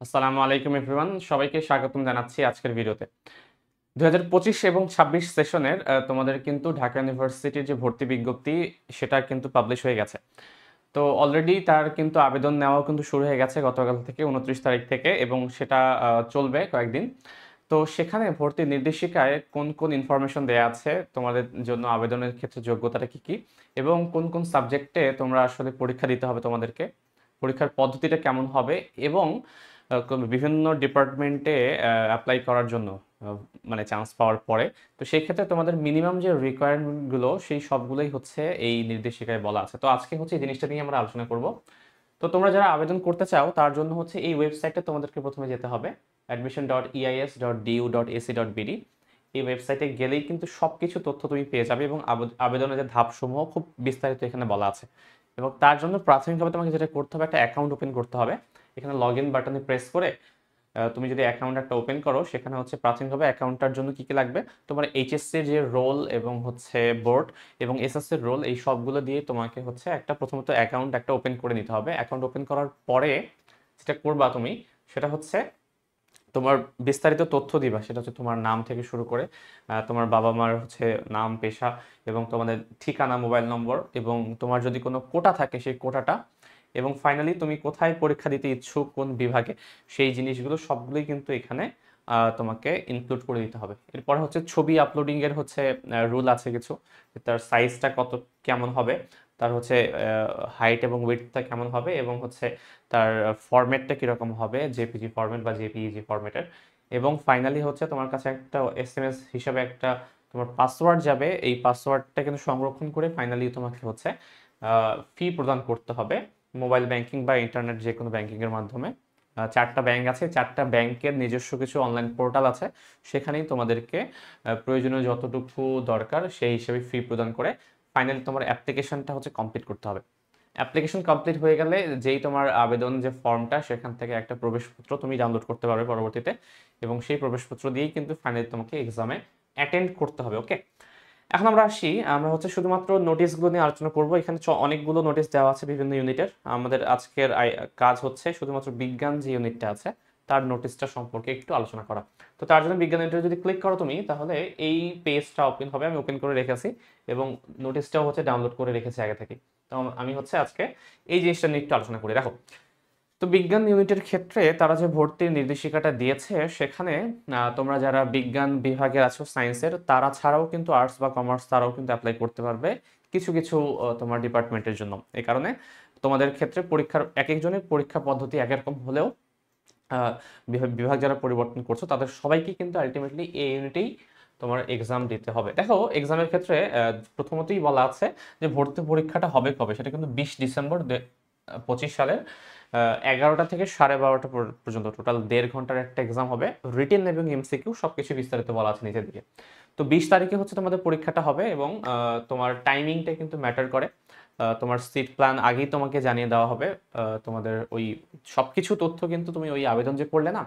আসসালামু আলাইকুম এভরিওয়ান, সবাইকে স্বাগতম জানাচ্ছি আজকের ভিডিওতে। 2025 এবং 26 সেশনের তোমাদের কিন্তু ঢাকা ইউনিভার্সিটির যে ভর্তি বিজ্ঞপ্তি সেটা কিন্তু পাবলিশ হয়ে গেছে। তো অলরেডি তার কিন্তু আবেদন নেওয়াও কিন্তু শুরু হয়ে গেছে গতকাল থেকে 29 তারিখ থেকে, এবং সেটা চলবে কয়েকদিন। তো সেখানে ভর্তির নির্দেশিকায় কোন কোন ইনফরমেশন দেয়া আছে, তোমাদের জন্য আবেদনের ক্ষেত্রে যোগ্যতাটা কি কি, এবং কোন কোন সাবজেক্টে তোমরা আসলে পরীক্ষা দিতে হবে তোমাদেরকে, পরীক্ষার পদ্ধতিটা কেমন হবে, এবং বিভিন্ন ডিপার্টমেন্টে অ্যাপ্লাই করার জন্য মানে চান্স পাওয়ার পরে, তো সেই ক্ষেত্রে তোমাদের মিনিমাম যে রিকোয়ারমেন্টগুলো সেই সবগুলোই হচ্ছে এই নির্দেশিকায় বলা আছে। তো আজকে হচ্ছে এই জিনিসটা নিয়ে আমরা আলোচনা করব। তো তোমরা যারা আবেদন করতে চাও তার জন্য হচ্ছে এই ওয়েবসাইটে তোমাদেরকে প্রথমে যেতে হবে, admission.eis.du.ac.bd। এই ওয়েবসাইটে গেলেই কিন্তু সব কিছু তথ্য তুমি পেয়ে যাবে, এবং আবেদনের যে ধাপসমূহ খুব বিস্তারিত এখানে বলা আছে। এবং তার জন্য প্রাথমিকভাবে তোমাকে যেটা করতে হবে, একটা অ্যাকাউন্ট ওপেন করতে হবে। এখানে লগ ইন বাটনে প্রেস করে তুমি যদি অ্যাকাউন্ট একটা ওপেন করো, সেখানে হচ্ছে প্রাথমিকভাবে অ্যাকাউন্টটার জন্য কি কি লাগবে, তোমার এইচএসসির যে রোল এবং হচ্ছে বোর্ড এবং এসএসসির রোল, এই সবগুলো দিয়ে তোমাকে হচ্ছে একটা প্রথমত অ্যাকাউন্ট একটা ওপেন করে নিতে হবে। অ্যাকাউন্ট ওপেন করার পরে যেটা করবা তুমি, সেটা হচ্ছে তোমার বিস্তারিত তথ্য দিবা। সেটা হচ্ছে তোমার নাম থেকে শুরু করে তোমার বাবা মার হচ্ছে নাম, পেশা, এবং তোমাদের ঠিকানা, মোবাইল নম্বর, এবং তোমার যদি কোনো কোটা থাকে সেই কোটাটা, এবং ফাইনালি তুমি কোথায় পরীক্ষা দিতে ইচ্ছুক, কোন বিভাগে, সেই জিনিসগুলো সবগুলোই কিন্তু এখানে তোমাকে ইনক্লুড করে দিতে হবে। এরপর হচ্ছে ছবি আপলোডিং এর হচ্ছে রুল আছে কিছু, যে তার সাইজটা কত কেমন হবে, তার হচ্ছে হাইট এবং উইডথটা কেমন হবে, এবং হচ্ছে তার ফরম্যাটটা কীরকম হবে, জেপিজি ফরম্যাট বা জেপিইজি ফরম্যাটের। এবং ফাইনালি হচ্ছে তোমার কাছে একটা এসএমএস হিসাবে একটা তোমার পাসওয়ার্ড যাবে। এই পাসওয়ার্ডটা কিন্তু সংরক্ষণ করে ফাইনালি তোমাকে হচ্ছে ফি প্রদান করতে হবে মোবাইল ব্যাংকিং বা ইন্টারনেট যে কোনো ব্যাংকিংয়ের মাধ্যমে। চারটা ব্যাংক আছে, চারটা ব্যাংকের নিজস্ব কিছু অনলাইন পোর্টাল আছে, সেখানেই তোমাদেরকে প্রয়োজনীয় যতটুকু দরকার সেই হিসেবে ফি প্রদান করে ফাইনালি তোমার অ্যাপ্লিকেশনটা হচ্ছে কমপ্লিট করতে হবে। অ্যাপ্লিকেশন কমপ্লিট হয়ে গেলে যেই তোমার আবেদন যে ফর্মটা, সেখান থেকে একটা প্রবেশপত্র তুমি ডাউনলোড করতে পারবে পরবর্তীতে, এবং সেই প্রবেশপত্র দিয়েই কিন্তু ফাইনালি তোমাকে এক্সামে অ্যাটেন্ড করতে হবে। ওকে, এখন আমরা আসি, আমরা হচ্ছে শুধুমাত্র নোটিশগুলো নিয়ে আলোচনা করব। এখানে অনেকগুলো নোটিশ দেওয়া আছে বিভিন্ন ইউনিটের। আমাদের আজকের কাজ হচ্ছে শুধুমাত্র বিজ্ঞান যে ইউনিটটা আছে তার নোটিশটা সম্পর্কে একটু আলোচনা করা। তো তার জন্য বিজ্ঞান ইউনিটে যদি ক্লিক করো তুমি, তাহলে এই পেজটা ওপেন হবে। আমি ওপেন করে রেখেছি এবং নোটিশটাও হচ্ছে ডাউনলোড করে রেখেছি আগে থেকে। তো আমি হচ্ছে আজকে এই জিনিসটা নিয়ে একটু আলোচনা করি। দেখো, তো বিজ্ঞান ইউনিটের ক্ষেত্রে তারা যে ভর্তির নির্দেশিকাটা দিয়েছে, সেখানে তোমরা যারা বিজ্ঞান বিভাগের আছো, সায়েন্সের, তারা ছাড়াও কিন্তু আর্টস বা কমার্স তারাও কিন্তু অ্যাপ্লাই করতে পারবে কিছু কিছু তোমার ডিপার্টমেন্টের জন্য। এই কারণে তোমাদের ক্ষেত্রে পরীক্ষার এক একজনের পরীক্ষা পদ্ধতি এক রকম হলেও বিভাগ যারা পরিবর্তন করছো তাদের সবাইকে কিন্তু আলটিমেটলি এই ইউনিটেই তোমার এক্সাম দিতে হবে। দেখো, এক্সামের ক্ষেত্রে প্রথমতই বলা আছে যে ভর্তি পরীক্ষাটা হবে কবে, সেটা কিন্তু 20 ডিসেম্বর 25 সালের 11টা থেকে 12:30 পর্যন্ত টোটাল 1.5 ঘন্টার একটা এক্সাম হবে। রিটেন এবং এমসিকিউ সবকিছু বিস্তারিত বলা আছে নিচের দিকে। তো 20 তারিখে হচ্ছে তোমাদের পরীক্ষাটা হবে, এবং তোমার টাইমিংটা কিন্তু ম্যাটার করে। তোমার সিট প্ল্যান আগেই তোমাকে জানিয়ে দেওয়া হবে। তোমাদের ওই সবকিছু তথ্য কিন্তু তুমি ওই আবেদন যে করলে না,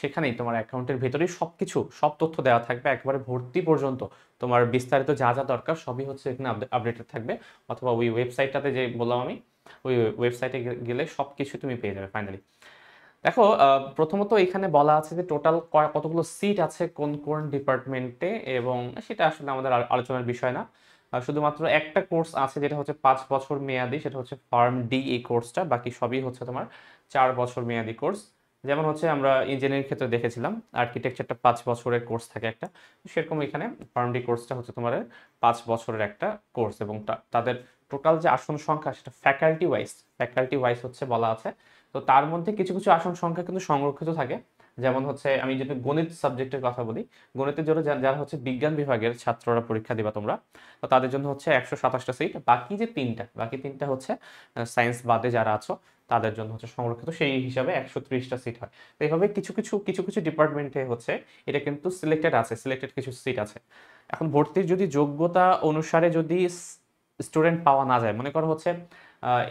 সেখানেই তোমার অ্যাকাউন্টের ভেতরেই সবকিছু সব তথ্য দেওয়া থাকবে একেবারে ভর্তি পর্যন্ত। তোমার বিস্তারিত যা যা দরকার সবই হচ্ছে এখানে আপডেটেড থাকবে, অথবা ওই ওয়েবসাইটটাতে যে বললাম আমি, ওই ওয়েবসাইটে গেলে সব কিছু তুমি পেয়ে যাবে ফাইনালি। দেখো, প্রথমত এখানে বলা আছে যে টোটাল কতগুলো সিট আছে কোন কোন ডিপার্টমেন্টে, এবং সেটা আসলে আমাদের আলোচনার বিষয় না। শুধুমাত্র একটা কোর্স আছে যেটা হচ্ছে 5 বছর মেয়াদি, সেটা হচ্ছে ফার্ম ডি এই কোর্সটা। বাকি সবই হচ্ছে তোমার 4 বছর মেয়াদি কোর্স। যেমন হচ্ছে আমরা ইঞ্জিনিয়ারিং ক্ষেত্রে দেখেছিলাম আর্কিটেকচারটা 5 বছরের কোর্স থাকে একটা, সেরকম এখানে ফার্ম ডি কোর্সটা হচ্ছে তোমার 5 বছরের একটা কোর্স। এবং তাদের টোটাল যে আসন সংখ্যা সেটা ফ্যাকাল্টি ওয়াইজ হচ্ছে বলা আছে। তো তার মধ্যে কিছু কিছু আসন সংখ্যা কিন্তু সংরক্ষিত থাকে। যেমন হচ্ছে আমি যদি গণিত সাবজেক্টের কথা বলি, গণিতের জন্য যারা হচ্ছে বিজ্ঞান বিভাগের ছাত্ররা পরীক্ষা দিবা তোমরা, তো তাদের জন্য হচ্ছে 127টা সিট। বাকি তিনটা হচ্ছে সায়েন্স বাদে যারা আছো তাদের জন্য হচ্ছে সংরক্ষিত, সেই হিসাবে 130টা সিট হয়। তো এইভাবে কিছু কিছু ডিপার্টমেন্টে হচ্ছে এটা কিন্তু সিলেক্টেড কিছু সিট আছে। এখন ভর্তির যদি যোগ্যতা অনুসারে যদি স্টুডেন্ট পাওয়া না যায়, মনে করো হচ্ছে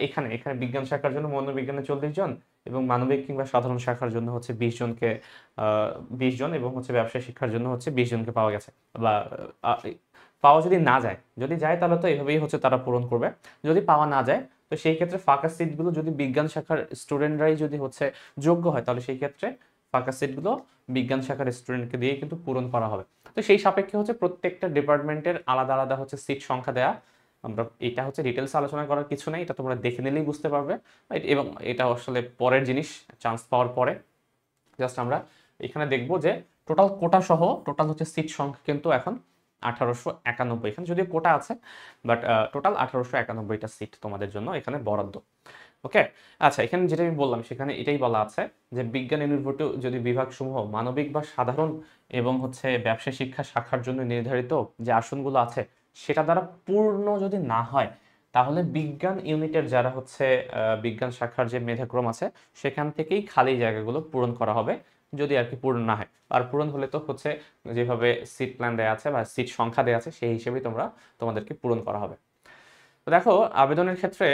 এখানে এখানে বিজ্ঞান শাখার জন্য মনোবিজ্ঞানে 40 জন, এবং মানবিক কিংবা সাধারণ শাখার জন্য হচ্ছে 20 জনকে 20 জন, এবং হচ্ছে ব্যবসায় শিক্ষার জন্য হচ্ছে 20 জনকে পাওয়া গেছে। বা পাওয়া যদি না যায়, যদি যায় তাহলে তো এভাবেই হচ্ছে তারা পূরণ করবে। যদি পাওয়া না যায়, তো তো সেই ক্ষেত্রে ফাঁকা সিটগুলো যদি বিজ্ঞান শাখার স্টুডেন্টরাই যদি হচ্ছে যোগ্য হয়, তাহলে সেই ক্ষেত্রে ফাঁকা সিটগুলো বিজ্ঞান শাখার স্টুডেন্টকে দিয়ে কিন্তু পূরণ করা হবে। তো সেই সাপেক্ষে হচ্ছে প্রত্যেকটা ডিপার্টমেন্টের আলাদা আলাদা হচ্ছে সিট সংখ্যা দেয়া। আমরা এটা হচ্ছে ডিটেলস আলোচনা করার কিছু নেই, এটা তোমরা দেখে নিলেই বুঝতে পারবে। এবং এটা আসলে পরের জিনিস, চান্স পাওয়ার পরে জাস্ট আমরা এখানে দেখবো যে টোটাল কোটা সহ টোটাল হচ্ছে সিট সংখ্যা কিন্তু এখন 1891। এখানে যদিও কোটা আছে, বাট টোটাল 1891টা সিট তোমাদের জন্য এখানে বরাদ্দ। ওকে, আচ্ছা, এখানে যেটা আমি বললাম সেখানে এটাই বলা আছে যে বিজ্ঞান ইউনিভার্সিটি যদি বিভাগসমূহ মানবিক বা সাধারণ এবং হচ্ছে ব্যবসায় শিক্ষা শাখার জন্য নির্ধারিত যে আসনগুলো আছে সেটা দ্বারা পূর্ণ যদি না হয়, তাহলে বিজ্ঞান ইউনিটের যারা হচ্ছে বিজ্ঞান শাখার যে মেধাক্রম আছে সেখান থেকেই খালি জায়গাগুলো পূরণ করা হবে, যদি আর কি পূরণ না হয়। আর পূরণ হলে তো হচ্ছে যেভাবে সিট প্ল্যান দেওয়া আছে বা সিট সংখ্যা দেওয়া আছে সেই হিসেবেই তোমাদেরকে পূরণ করা হবে। তো দেখো, আবেদনের ক্ষেত্রে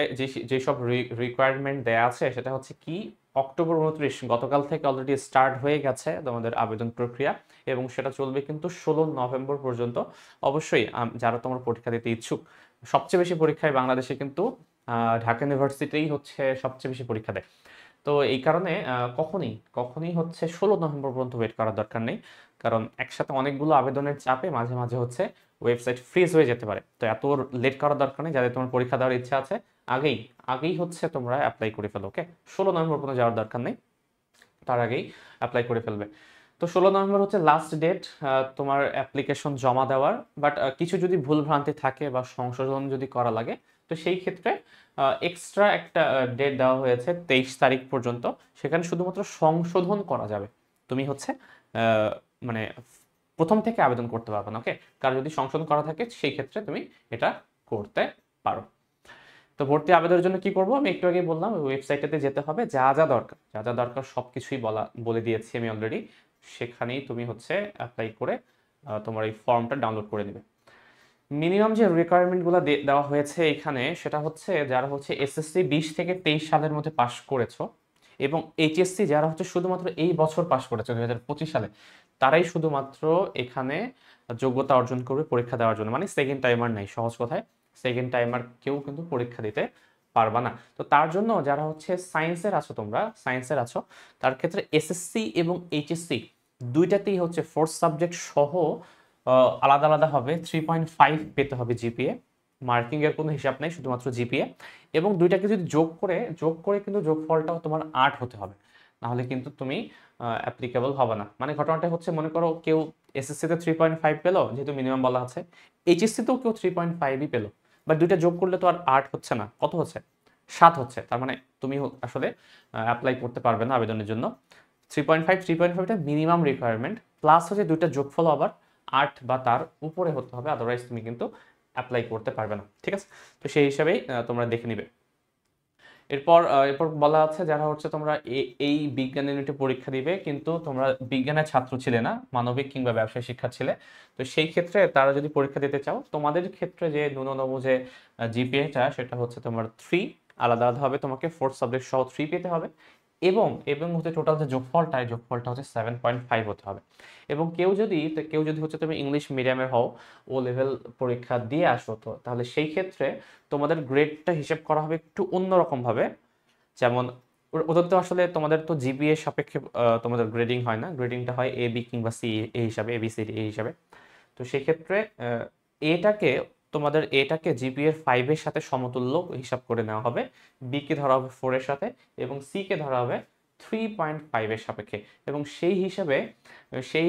যেসব রিকোয়ারমেন্ট দেয়া আছে সেটা হচ্ছে কি, অক্টোবর 29 গতকাল থেকে অলরেডি স্টার্ট হয়ে গেছে তোমাদের আবেদন প্রক্রিয়া, এবং সেটা চলবে কিন্তু 16 নভেম্বর পর্যন্ত। অবশ্যই যারা তোমার পরীক্ষা দিতে ইচ্ছুক, সবচেয়ে বেশি পরীক্ষায় বাংলাদেশে কিন্তু ঢাকা ইউনিভার্সিটিই হচ্ছে সবচেয়ে বেশি পরীক্ষা দেয়। তো এই কারণে কখনই হচ্ছে 16 নভেম্বর পর্যন্ত ওয়েট করার দরকার নেই, কারণ একসাথে অনেকগুলো আবেদনের চাপে মাঝে মাঝে হচ্ছে ওয়েবসাইট ফ্রিজ হয়ে যেতে পারে। তো এত লেট করার দরকার নেই, যাদের তোমার পরীক্ষা দেওয়ার ইচ্ছা আছে আগেই আগেই হচ্ছে তোমরা অ্যাপ্লাই করে ফেলো। ওকে, 16 নভেম্বর পর্যন্ত যাওয়ার দরকার নেই, তার আগেই অ্যাপ্লাই করে ফেলবে। তো 16 নভেম্বর হচ্ছে লাস্ট ডেট তোমার অ্যাপ্লিকেশন জমা দেওয়ার। বাট কিছু যদি ভুল ভ্রান্তি থাকে বা সংশোধন যদি করা লাগে, তো সেই ক্ষেত্রে এক্সট্রা একটা ডেট দেওয়া হয়েছে 23 তারিখ পর্যন্ত, সেখানে শুধুমাত্র সংশোধন করা যাবে। তুমি হচ্ছে মানে প্রথম থেকে আবেদন করতে পারবে না। ওকে, কার যদি সংশোধন করা থাকে সেই ক্ষেত্রে তুমি এটা করতে পারো। তো ভর্তি আবেদনের জন্য কি করব, আমি একটু আগে বললাম ওয়েবসাইটটাতে যেতে হবে, যা যা দরকার সবকিছুই বলে দিয়েছি আমি অলরেডি। সেখানেই তুমি হচ্ছে অ্যাপ্লাই করে তোমার এই ফর্মটা ডাউনলোড করে নেবে। মিনিমাম যে রিকোয়ারমেন্টগুলো দেওয়া হয়েছে এখানে সেটা হচ্ছে যারা হচ্ছে এসএসসি 20 থেকে 23 সালের মধ্যে পাস করেছো, এবং এইচএসসি যারা হচ্ছে শুধুমাত্র এই বছর পাস করেছে 2025 সালে, তারাই শুধুমাত্র এখানে যোগ্যতা অর্জন করবে পরীক্ষা দেওয়ার জন্য। মানে সেকেন্ড টাইমার নাই, সহজ কথায় সেকেন্ড টাইমার কেউ কিন্তু পরীক্ষা দিতে পারবা না। তো তার জন্য যারা হচ্ছে তোমরা সায়েন্সের আছো, তার ক্ষেত্রে এসএসসি এবং এইচএসসি দুইটাতেই হচ্ছে ফোর্থ সাবজেক্ট সহ আলাদা আলাদা হবে 3.5 পেতে হবে জিপিএ। মার্কিং এর কোনো হিসাব নেই, শুধুমাত্র জিপিএ। এবং দুইটাকে যদি যোগ করে কিন্তু যোগফলটাও তোমার 8 হতে হবে, নাহলে কিন্তু তুমি অ্যাপ্লিকেবল হবে না। মানে ঘটনাটা হচ্ছে, মনে করো কেউ এসএসসিতে 3.5 পেলো, যেহেতু মিনিমাম বলা আছে, এইচএসসিতেও কেউ 3.5ই পেলো, বাট দুইটা যোগ করলে তো আর 8 হচ্ছে না, কত হচ্ছে, 7 হচ্ছে। তার মানে তুমি আসলে অ্যাপ্লাই করতে পারবে না আবেদনের জন্য। 3.5টা মিনিমাম রিকোয়ারমেন্ট, প্লাস হচ্ছে দুইটা যোগফল আবার 8 বা তার উপরে হতে হবে, আদারওয়াইজ তুমি কিন্তু অ্যাপ্লাই করতে পারবে না। ঠিক আছে, তো সেই হিসাবেই তোমরা দেখে নিবে। এরপর বলা আছে যারা হচ্ছে তোমরা এই বিজ্ঞান ইউনিটে পরীক্ষা দিবে কিন্তু তোমরা বিজ্ঞানের ছাত্র ছিলে না, মানবিক কিংবা ব্যবসায় শিক্ষা ছিলে, তো সেই ক্ষেত্রে তারা যদি পরীক্ষা দিতে চাও, তোমাদের ক্ষেত্রে যে ন্যূনতম যে জিপিএটা সেটা হচ্ছে তোমার 3, আলাদা আলাদাভাবে তোমাকে ফোর্থ সাবজেক্ট সহ 3 পেতে হবে, এবং হচ্ছে টোটাল যে যোগফলটা হচ্ছে 7.5 হতে হবে। এবং কেউ যদি হচ্ছে তুমি ইংলিশ মিডিয়ামের হও, ও লেভেল পরীক্ষা দিয়ে আসো, তো তাহলে সেই ক্ষেত্রে তোমাদের গ্রেডটা হিসেব করা হবে একটু অন্যরকম ভাবে। যেমন ওদের তো আসলে তোমাদের তো জিপিএ সাপেক্ষে তোমাদের গ্রেডিং হয় না, গ্রেডিংটা হয় এ বি কিংবা সি এ হিসাবে, এ বি সি এ হিসাবে। তো সেই ক্ষেত্রে এটাকে জিপিএ 5 এর সাথে সমতুল্য হিসাব করে নেওয়া হবে, বি কে ধরা হবে 4 এর সাথে, এবং সি কে ধরা হবে 3.5 এর সাপেক্ষে। এবং সেই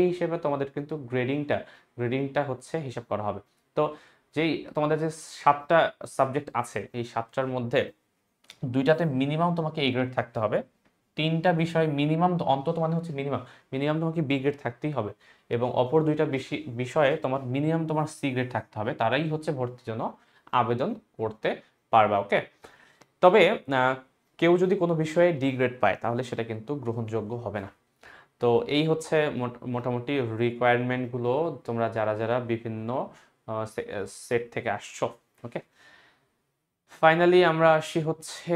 হিসেবে তোমাদের কিন্তু গ্রেডিংটা হচ্ছে হিসাব করা হবে। তো তোমাদের যে 7টা সাবজেক্ট আছে, এই 7টার মধ্যে 2টাতে মিনিমাম তোমাকে এ গ্রেড থাকতে হবে, 3টা বিষয় মিনিমাম অন্তত, মানে হচ্ছে মিনিমাম তোমাকে বি গ্রেড থাকতেই হবে, এবং অপর 2টা বিষয়ে তোমার সি গ্রেড থাকতে হবে, তারাই হচ্ছে ভর্তির জন্য আবেদন করতে পারবা। ওকে, তবে কেউ যদি কোনো বিষয়ে ডি গ্রেড পায় তাহলে সেটা কিন্তু গ্রহণযোগ্য হবে না। তো এই হচ্ছে মোটামুটি রিকোয়ারমেন্টগুলো, তোমরা যারা যারা বিভিন্ন সেট থেকে আসছো। ওকে, ফাইনালি আমরা আসি হচ্ছে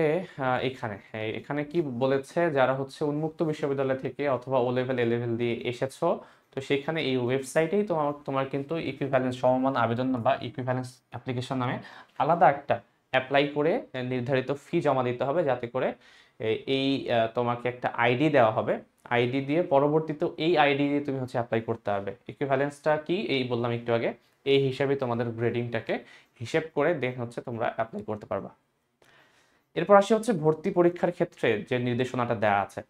এখানে কি বলেছে, যারা হচ্ছে উন্মুক্ত বিশ্ববিদ্যালয় থেকে অথবা ও লেভেল এ লেভেল দিয়ে এসেছো, তো সেখানে এই ওয়েবসাইটেই তোমার কিন্তু ইকুইভ্যালেন্স সমমান আবেদন বা ইকুইভ্যালেন্স অ্যাপ্লিকেশন নামে আলাদা একটা অ্যাপ্লাই করে নির্ধারিত ফি জমা দিতে হবে, যাতে করে এই তোমাকে একটা আইডি দেওয়া হবে। আইডি দিয়ে পরবর্তীতে এই আইডি দিয়ে তুমি হচ্ছে অ্যাপ্লাই করতে পারবে। ইকুইভ্যালেন্সটা কি এই বললাম একটু আগে, এই হিসাবে তোমাদের গ্রেডিংটাকে হিসেব করে দেন হচ্ছে তোমরা অ্যাপ্লাই করতে পারবা। এরপর আসি হচ্ছে ভর্তি পরীক্ষার ক্ষেত্রে যে নির্দেশনাটা দেওয়া আছে।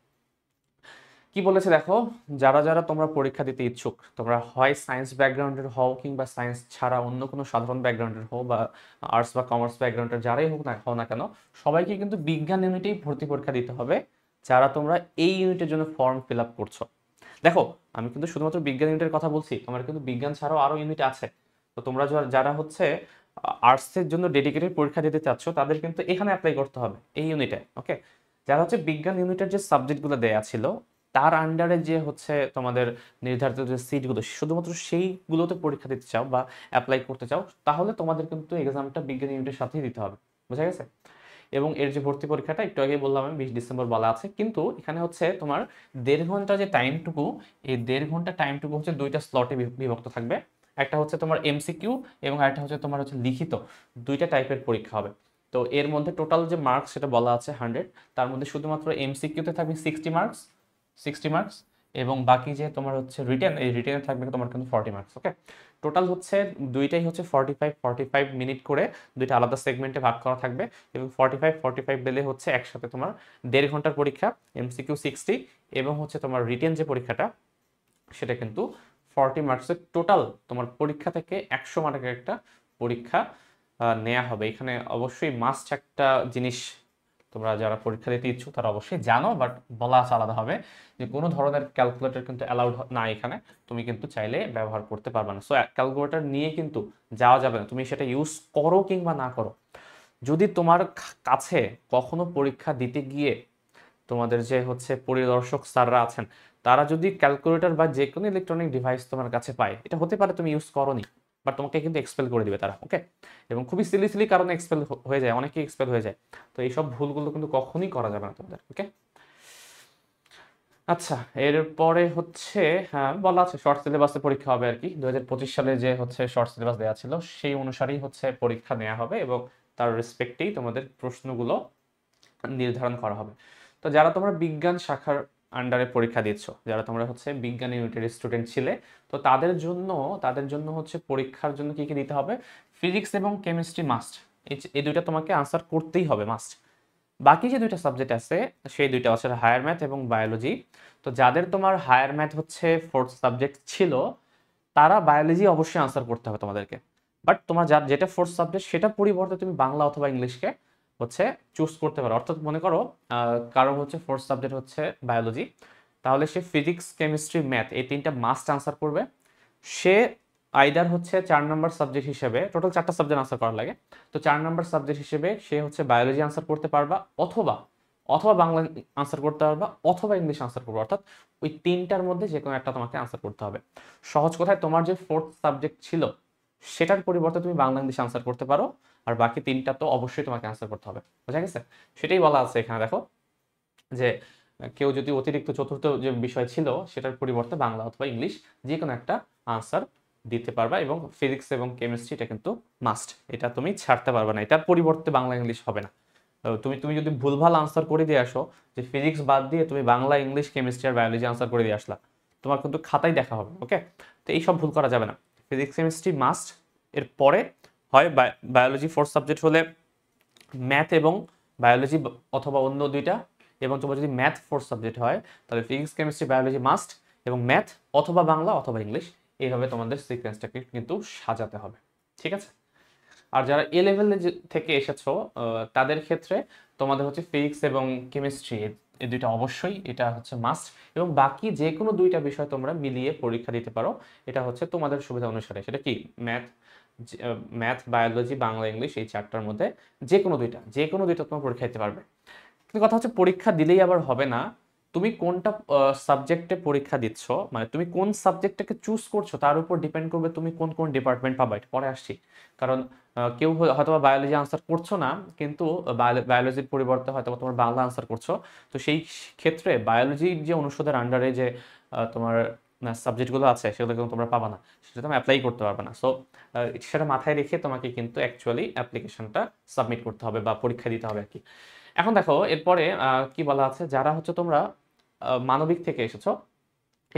কি বলেছে দেখো, যারা যারা তোমরা পরীক্ষা দিতে ইচ্ছুক, তোমরা হয় সায়েন্স ব্যাকগ্রাউন্ডের হও কিংবা সায়েন্স ছাড়া অন্য কোনো সাধারণ ব্যাকগ্রাউন্ডের হও বা আর্টস বা কমার্স ব্যাকগ্রাউন্ডের যারাই হও না কেন, সবাইকে কিন্তু বিজ্ঞান ইউনিটেই ভর্তি পরীক্ষা দিতে হবে যারা তোমরা এই ইউনিটের জন্য ফর্ম ফিল আপ করছো। দেখো, আমি কিন্তু শুধুমাত্র বিজ্ঞান ইউনিটের কথা বলছি, তোমার কিন্তু বিজ্ঞান ছাড়াও আরো ইউনিট আছে। তো তোমরা যারা হচ্ছে আর্টসের জন্য ডেডিকেটেড পরীক্ষা দিতে চাচ্ছ, তাদের কিন্তু এখানে অ্যাপ্লাই করতে হবে এই ইউনিটে। ওকে, যারা হচ্ছে বিজ্ঞান ইউনিটের যে সাবজেক্টগুলো দেয়া ছিল তার আন্ডারে যে হচ্ছে তোমাদের নির্ধারিত যে সিটগুলো, শুধুমাত্র সেইগুলোতে পরীক্ষা দিতে চাও বা অ্যাপ্লাই করতে চাও, তাহলে তোমাদের কিন্তু এক্সামটা বিজ্ঞান ইউনিটের সাথেই দিতে হবে। বোঝা গেছে? এবং এর যে ভর্তি পরীক্ষাটা একটু আগে বললাম আমি 20 ডিসেম্বর বলা আছে, কিন্তু এখানে হচ্ছে তোমার 1.5 ঘন্টা যে টাইমটুকু, এই 1.5 ঘন্টা টাইমটুকু হচ্ছে দুইটা স্লটে বিভক্ত থাকবে। একটা হচ্ছে তোমার এমসিকিউ এবং আরেকটা হচ্ছে তোমার হচ্ছে লিখিত, দুইটা টাইপের পরীক্ষা হবে। তো এর মধ্যে টোটাল যে মার্কস সেটা বলা আছে 100, তার মধ্যে শুধুমাত্র এমসিকিউতে থাকবে 60 মার্কস এবং বাকি যে তোমার হচ্ছে রিটেন, এই রিটেনে থাকবে তোমার কিন্তু 40 মার্কস। ওকে, টোটাল হচ্ছে দুইটাই হচ্ছে 45 মিনিট করে দুইটা আলাদা সেগমেন্টে ভাগ করা থাকবে এবং 45 দিলে হচ্ছে একসাথে তোমার 1.5 ঘন্টার পরীক্ষা, এমসিকিউ 60 এবং হচ্ছে তোমার রিটেন যে পরীক্ষাটা সেটা কিন্তু 40 মার্কসের। টোটাল তোমার পরীক্ষা থেকে 100 মার্কের একটা পরীক্ষা নেওয়া হবে। এখানে অবশ্যই মাস্ট একটা জিনিস তোমরা যারা পরীক্ষা দিতে ইচ্ছুক তারা অবশ্যই জানো, বাট বলা আছে আলাদা হবে যে কোনো ধরনের ক্যালকুলেটর কিন্তু অ্যালাউড না এখানে, তুমি কিন্তু চাইলে ব্যবহার করতে পারবে না। সো ক্যালকুলেটর নিয়ে কিন্তু যাওয়া যাবে না, তুমি সেটা ইউজ করো কিংবা না করো। যদি তোমার কাছে কখনো পরীক্ষা দিতে গিয়ে তোমাদের যে হচ্ছে পরিদর্শক স্যাররা আছেন, তারা যদি ক্যালকুলেটর বা যে কোনো ইলেকট্রনিক ডিভাইস তোমার কাছে পায়, এটা হতে পারে তুমি ইউজ করোনি, বাট তোমাকে কিন্তু এক্সপেল করে দিবে তারা। ওকে, এবং খুবই সিলি কারণে এক্সপেল হয়ে যায়, অনেকেই এক্সপেল হয়ে যায়। তো এইসব ভুলগুলো কিন্তু কখনোই করা যাবে না তোমাদের। ওকে, আচ্ছা, এরপরে হচ্ছে হ্যাঁ বলা আছে শর্ট সিলেবাসে পরীক্ষা হবে আর কি। 2025 সালে যে হচ্ছে শর্ট সিলেবাস দেওয়া ছিল সেই অনুসারেই হচ্ছে পরীক্ষা নেওয়া হবে এবং তার রেসপেক্টেই তোমাদের প্রশ্নগুলো নির্ধারণ করা হবে। তো যারা তোমরা বিজ্ঞান শাখার আন্ডারে পরীক্ষা দিচ্ছ, যারা তোমরা হচ্ছে বিজ্ঞান ইউনিটের স্টুডেন্ট ছিলে, তো তাদের জন্য হচ্ছে পরীক্ষার জন্য কি কি দিতে হবে, ফিজিক্স এবং কেমিস্ট্রি মাস্ট, এই দুইটা তোমাকে আনসার করতেই হবে মাস্ট। বাকি যে দুইটা সাবজেক্ট আছে সেই দুইটা হচ্ছে হায়ার ম্যাথ এবং বায়োলজি। তো যাদের তোমার হায়ার ম্যাথ হচ্ছে 4th সাবজেক্ট ছিল, তারা বায়োলজি অবশ্যই আনসার করতে হবে তোমাদেরকে। বাট তোমার যেটা 4th সাবজেক্ট সেটা পরিবর্তে তুমি বাংলা অথবা ইংলিশকে হচ্ছে চুজ করতে পারো। অর্থাৎ মনে করো কারো হচ্ছে 4th সাবজেক্ট হচ্ছে বায়োলজি, তাহলে সে ফিজিক্স কেমিস্ট্রি ম্যাথ এই তিনটা মাস্ট আনসার করবে। সে আইদার হচ্ছে 4 নম্বর সাবজেক্ট হিসেবে, টোটাল 4টা সাবজেক্ট আনসার করা লাগে, তো 4 নম্বর সাবজেক্ট হিসেবে সে হচ্ছে বায়োলজি আনসার করতে পারবা, অথবা অথবা বাংলা আনসার করতে পারবা, অথবা ইংলিশ আনসার করবো। অর্থাৎ ওই তিনটার মধ্যে যে কোনো একটা তোমাকে আনসার করতে হবে। সহজ কথায় তোমার যে 4th সাবজেক্ট ছিল সেটার পরিবর্তে তুমি বাংলা ইংলিশ আনসার করতে পারো, আর বাকি তিনটা তো অবশ্যই তোমাকে আনসার করতে হবে। বোঝা গেছে? সেটাই বলা আছে এখানে। দেখো যে কেউ যদি অতিরিক্ত চতুর্থ যে বিষয় ছিল সেটার পরিবর্তে বাংলা অথবা ইংলিশ যে কোনো একটা আনসার দিতে পারবা, এবং ফিজিক্স এবং কেমিস্ট্রি এটা কিন্তু মাস্ট, এটা তুমি ছাড়তে পারবে না, এটার পরিবর্তে বাংলা ইংলিশ হবে না। তুমি তুমি যদি ভুলভাল আনসার করে দিয়ে আসো, যে ফিজিক্স বাদ দিয়ে তুমি বাংলা ইংলিশ কেমিস্ট্রি আর বায়োলজি আনসার করে দিয়ে আসলা, তোমার কিন্তু খাতায় দেখা হবে। ওকে, তো এইসব ভুল করা যাবে না। Physics chemistry must. এর পরে হয় বায়োলজি 4th সাবজেক্ট হলে ম্যাথ এবং বায়োলজি অথবা অন্য দুইটা, এবং তোমার যদি ম্যাথ 4th সাবজেক্ট হয় তাহলে ফিজিক্স কেমিস্ট্রি বায়োলজি মাস্ট, এবং ম্যাথ অথবা বাংলা অথবা ইংলিশ, এইভাবে তোমাদের সিকোয়েন্সটাকে কিন্তু সাজাতে হবে। ঠিক আছে? আর যারা এ লেভেলে থেকে এসেছো তাদের ক্ষেত্রে তোমাদের হচ্ছে ফিজিক্স এবং কেমিস্ট্রি এই দুইটা অবশ্যই, এটা হচ্ছে মাস্ট, এবং বাকি যে কোনো দুইটা বিষয় তোমরা মিলিয়ে পরীক্ষা দিতে পারো, এটা হচ্ছে তোমাদের সুবিধা অনুসারে। সেটা কি ম্যাথ বায়োলজি বাংলা ইংলিশ এই চারটার মধ্যে যে কোনো দুইটা তোমার পরীক্ষা দিতে পারবে। কিন্তু কথা হচ্ছে পরীক্ষা দিলেই আবার হবে না, তুমি কোনটা সাবজেক্টে পরীক্ষা দিচ্ছ, মানে তুমি কোন সাবজেক্টটাকে চুজ করছো তার উপর ডিপেন্ড করবে তুমি কোন কোন ডিপার্টমেন্ট পাবা। এটা পরে আসছি। কারণ কেউ হয়তো বায়োলজি আনসার করছো না, কিন্তু বায়োলজির পরিবর্তে হয়তো তোমার বাংলা আনসার করছো, তো সেই ক্ষেত্রে বায়োলজির যে অনুষদের আন্ডারে যে তোমার সাবজেক্টগুলো আছে সেগুলো কিন্তু তোমরা পাবা না, সেটা তুমি অ্যাপ্লাই করতে পারবে না। সো সেটা মাথায় রেখে তোমাকে কিন্তু অ্যাকচুয়ালি অ্যাপ্লিকেশনটা সাবমিট করতে হবে বা পরীক্ষা দিতে হবে আর কি। এখন দেখো এরপরে কি বলা আছে, যারা হচ্ছে তোমরা মানবিক থেকে এসেছো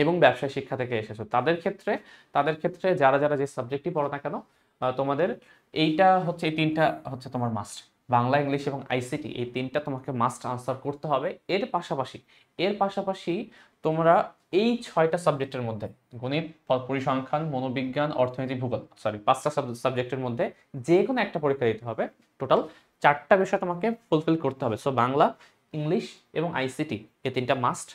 এবং ব্যবসায় শিক্ষা থেকে এসেছো তাদের ক্ষেত্রে যারা যারা যে সাবজেক্টই পড়ো না কেন, তোমাদের এইটা হচ্ছে, এই তিনটা হচ্ছে তোমার মাস্ট, বাংলা, ইংলিশ এবং আইসিটি, এই তিনটা তোমাকে মাস্ট আনসার করতে হবে। এর পাশাপাশি তোমরা এই 6টা সাবজেক্টের মধ্যে গণিত, পরিসংখ্যান, মনোবিজ্ঞান, অর্থনীতি, ভূগোল, সরি 5টা সাবজেক্টের মধ্যে যে কোনো একটা পরীক্ষা দিতে হবে। টোটাল 4টা বিষয় তোমাকে ফুলফিল করতে হবে। সো বাংলা, ইংলিশ এবং আইসিটি এই তিনটা মাস্ট।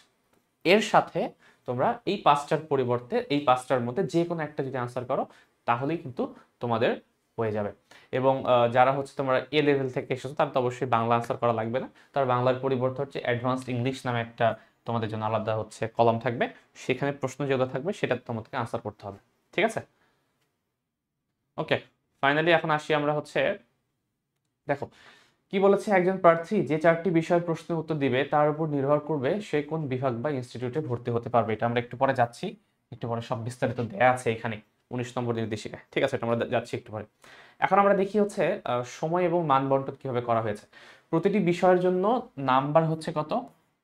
এর সাথে তোমরা এই 5টার পরিবর্তে এই 5টার মধ্যে যে কোনো একটা যদি আনসার করো তাহলেই কিন্তু তোমাদের হয়ে যাবে। এবং যারা হচ্ছে তোমরা এ লেভেল থেকে এসেছো তারা তো অবশ্যই বাংলা আনসার করা লাগবে না, তার বাংলার পরিবর্তে হচ্ছে অ্যাডভান্সড ইংলিশ নামে একটা তোমাদের জন্য আলাদা হচ্ছে কলাম থাকবে, সেখানে প্রশ্ন যেগুলো থাকবে সেটা তোমাদেরকে আনসার করতে হবে। ঠিক আছে, ওকে। ফাইনালি এখন আসি আমরা হচ্ছে, দেখো কি বলেছে, একজন প্রার্থী যে 4টি বিষয়ের প্রশ্নের উত্তর দিবে তার উপর নির্ভর করবে সে কোন বিভাগ বা ইনস্টিটিউটে ভর্তি হতে পারবে। এটা আমরা একটু পরে যাচ্ছি, একটু পরে সব বিস্তারিত দেয়া আছে এখানে 19 নম্বর নির্দেশিকায়। ঠিক আছে, এটা আমরা যাচ্ছি একটু পরে। এখন আমরা দেখি হচ্ছে সময় এবং মান বন্টন কিভাবে করা হয়েছে। প্রতিটি বিষয়ের জন্য নাম্বার হচ্ছে কত,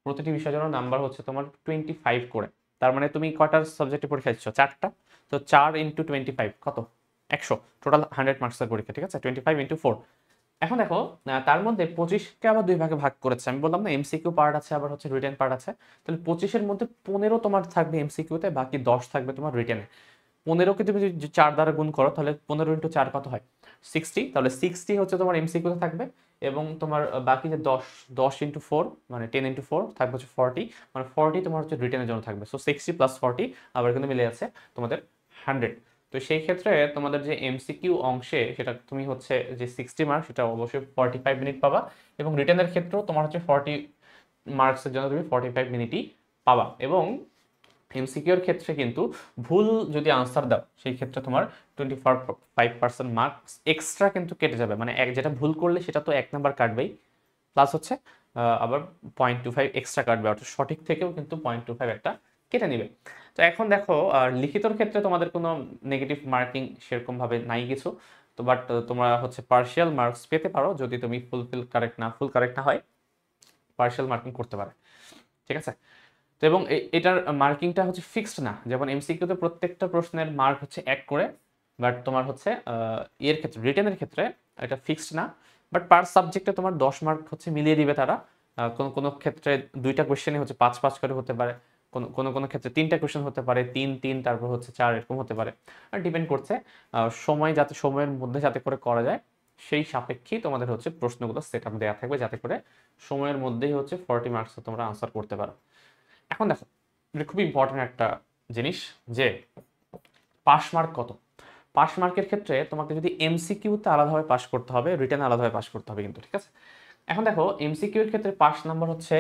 প্রতিটি বিষয়ের জন্য নাম্বার হচ্ছে তোমার 25 করে। তার মানে তুমি কয়টা সাবজেক্টে পরীক্ষা দিচ্ছ, 4টা, তো 4 × 25 কত, 100, টোটাল 100 মার্কসের পরীক্ষা। ঠিক আছে, 25 × 4। এখন দেখো তার মধ্যে 25কে আবার 2 ভাগে ভাগ করেছে। আমি বললাম না এমসিকিউ পার্ট আছে আবার হচ্ছে রিটেন পার্ট আছে, তাহলে 25-এর মধ্যে 15 তোমার থাকবে এমসিকিউতে, বাকি 10 থাকবে তোমার রিটেনে। 15কে তুমি যদি 4 দ্বারা গুণ করো তাহলে 15 × 4 কত হয়, 60। তাহলে 60 হচ্ছে তোমার এমসিকিউতে থাকবে, এবং তোমার বাকি যে 10 × 4 মানে 10 × 4 থাকবে হচ্ছে 40, মানে 40 তোমার হচ্ছে রিটেনের জন্য থাকবে। সো 60 + 40 আবার কিন্তু মিলে যাচ্ছে তোমাদের 100। তো সেই ক্ষেত্রে তোমাদের যে এমসিকিউ অংশে সেটা তুমি হচ্ছে যে 60 মার্ক সেটা অবশ্যই 45 মিনিট পাবা, এবং রিটেনের ক্ষেত্রেও তোমার হচ্ছে 40 মার্কসের জন্য তুমি 45 মিনিটই পাবা। এবং এমসিকিউর ক্ষেত্রে কিন্তু ভুল যদি আনসার দাও সেই ক্ষেত্রে তোমার 25% মার্কস এক্সট্রা কিন্তু কেটে যাবে, মানে যেটা ভুল করলে সেটা তো 1 নাম্বার কাটবেই, প্লাস হচ্ছে আবার 0.25 এক্সট্রা কাটবে, অর্থাৎ সঠিক থেকেও কিন্তু 0.25 একটা কেটে নিবে। তো এখন দেখো লিখিতর ক্ষেত্রে তোমাদের কোনো নেগেটিভ মার্কিং সেরকমভাবে নাই কিছু, তো বাট তোমরা হচ্ছে পার্শিয়াল মার্কস পেতে পারো যদি তুমি ফুল কারেক্ট না হয়, পার্শিয়াল মার্কিং করতে পারে। ঠিক আছে, তো এবং এটার মার্কিংটা হচ্ছে ফিক্সড না, যেমন এমসিকিউতে প্রত্যেকটা প্রশ্নের মার্ক হচ্ছে 1 করে, বাট তোমার হচ্ছে এর ক্ষেত্রে রিটেনের ক্ষেত্রে এটা ফিক্সড না, বাট পার সাবজেক্টে তোমার 10 মার্ক হচ্ছে মিলিয়ে দিবে তারা। কোনো কোনো ক্ষেত্রে 2টা কোয়েশ্চেনই হচ্ছে 5 করে হতে পারে, কোনো ক্ষেত্রে 3টা কোয়েশ্চেন হতে পারে, 3 তারপর হচ্ছে 4 এরকম হতে পারে। আর ডিপেন্ড করছে সময়ের মধ্যে যাতে করে করা যায় সেই সাপেক্ষেই তোমাদের হচ্ছে প্রশ্নগুলো সেট আপ দেওয়া থাকবে, যাতে করে সময়ের মধ্যেই হচ্ছে 40 মার্কস তোমরা আনসার করতে পারো। এখন দেখো এটা খুব ইম্পর্টেন্ট একটা জিনিস যে পাস মার্ক কত। পাস মার্কের ক্ষেত্রে তোমাকে যদি এমসিকিউতে আলাদাভাবে পাস করতে হবে, রিটেন আলাদাভাবে পাস করতে হবে কিন্তু। ঠিক আছে, এখন দেখো এমসিকিউ এর ক্ষেত্রে পাস নাম্বার হচ্ছে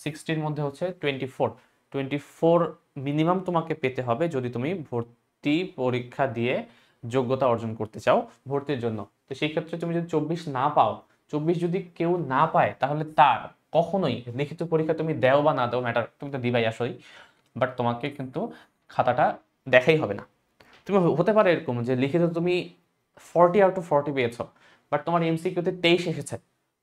60-র মধ্যে হচ্ছে 24 মিনিমাম তোমাকে পেতে হবে যদি তুমি ভর্তি পরীক্ষা দিয়ে যোগ্যতা অর্জন করতে চাও ভর্তির জন্য। তো সেই ক্ষেত্রে তুমি যদি 24 না পাও, 24 যদি কেউ না পায় তাহলে তার কখনোই লিখিত পরীক্ষা তুমি দাও বা না দাও ম্যাটার, তুমি তো দিবাই আসলেই, বাট তোমাকে কিন্তু খাতাটা দেখাই হবে না। তুমি হতে পারে এরকম যে লিখিত তুমি 40/40 পেয়েছো, বাট তোমার এমসিকিউতে 23 এসেছে,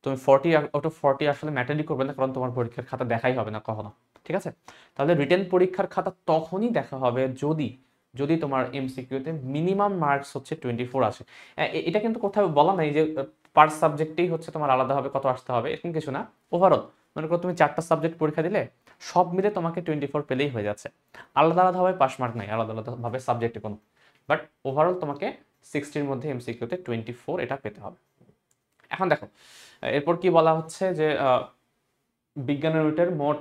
তুমি 40/40 আসলে ম্যাটারই করবে না, কারণ তোমার পরীক্ষার খাতা দেখাই হবে না কখনো। ঠিক আছে, তাহলে রিটেন পরীক্ষার খাতা তখনই দেখা হবে যদি যদি তোমার এমসিকিউতে মিনিমাম মার্কস হচ্ছে 24 আসে। এটা কিন্তু কোথাও বলা নাই যে পার সাবজেক্টেই হচ্ছে তোমার আলাদাভাবে কত আসতে হবে, এরকম কিছু না। ওভারঅল মনে করো তুমি 4টা সাবজেক্ট পরীক্ষা দিলে সব মিলে তোমাকে 24 পেলেই হয়ে যাচ্ছে, আলাদা আলাদাভাবে পাস মার্ক নাই, আলাদা আলাদাভাবে সাবজেক্টে কোনো, বাট ওভারঅল তোমাকে 60-র মধ্যে এমসিকিউতে 24 এটা পেতে হবে। এখন দেখো এরপর কি বলা হচ্ছে যে বিজ্ঞান ইউনিটের মোট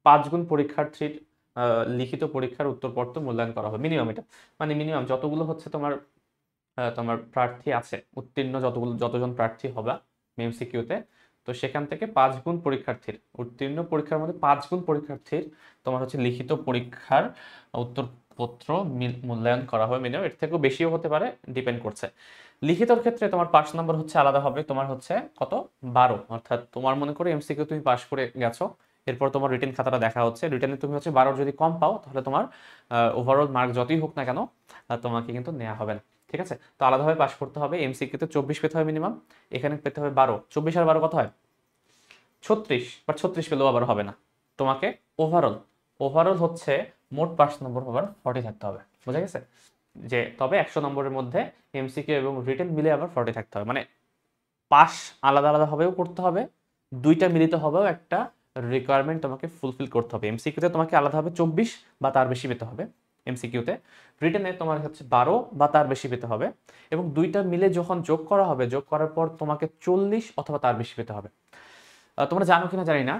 5 গুণ পরীক্ষার্থীর লিখিত পরীক্ষার উত্তরপত্র মূল্যায়ন করা হবে। মিনিমাম এটা মানে মিনিমাম যতগুলো হচ্ছে তোমার তোমার প্রার্থী আছে উত্তীর্ণ, যতজন প্রার্থী হবে এমসিকিউতে, তো সেখান থেকে 5 গুণ পরীক্ষার্থীর উত্তীর্ণ পরীক্ষার মধ্যে 5 গুণ পরীক্ষার্থীর তোমার হচ্ছে লিখিত পরীক্ষার উত্তরপত্র মূল্যায়ন করা হবে। মিনিমাম এর থেকেও বেশিও হতে পারে, ডিপেন্ড করছে। লিখিতর ক্ষেত্রে তোমার পাস নাম্বার হচ্ছে আলাদা হবে, তোমার হচ্ছে কত 12, অর্থাৎ তোমার মনে করে এমসিকিউ তুমি পাস করে গেছো, এরপর তোমার রিটেন খাতাটা দেখা হচ্ছে, রিটেনে তুমি হচ্ছে 12 যদি কম পাও তাহলে তোমার ওভারঅল মার্ক যতই হোক না কেন তোমাকে কিন্তু নেওয়া হবে না। ঠিক ঠিক আছে? তো আলাদাভাবে পাস করতে হবে। এমসিকিউতে 24 পেতে হবে মিনিমাম, এখানে পেতে হবে 12। 24 আর 12 কত হয়? 36, বাট 36 পেলেও আবার হবে না। তোমাকে ওভারঅল ওভারঅল হচ্ছে মোট পাস নম্বর হবার 40 থাকতে হবে। বোঝা গেছে? যে তবে 100 নম্বরের মধ্যে এমসিকিউ এবং রিটেন মিলে আবার 40 থাকতে হবে। মানে পাস আলাদা আলাদা ভাবেও করতে হবে, দুইটা মিলিত হবেও একটা রিকোয়ারমেন্ট তোমাকে ফুলফিল করতে হবে। এমসিকিউতে তোমাকে আলাদাভাবে 24 বা তার বেশি পেতে হবে এমসিকিউতে, রিটেনে তোমার হচ্ছে 12 বা তার বেশি পেতে হবে, এবং দুইটা মিলে যখন যোগ করা হবে, যোগ করার পর তোমাকে 40 অথবা তার বেশি পেতে হবে। তোমরা জানো কিনা জানি না,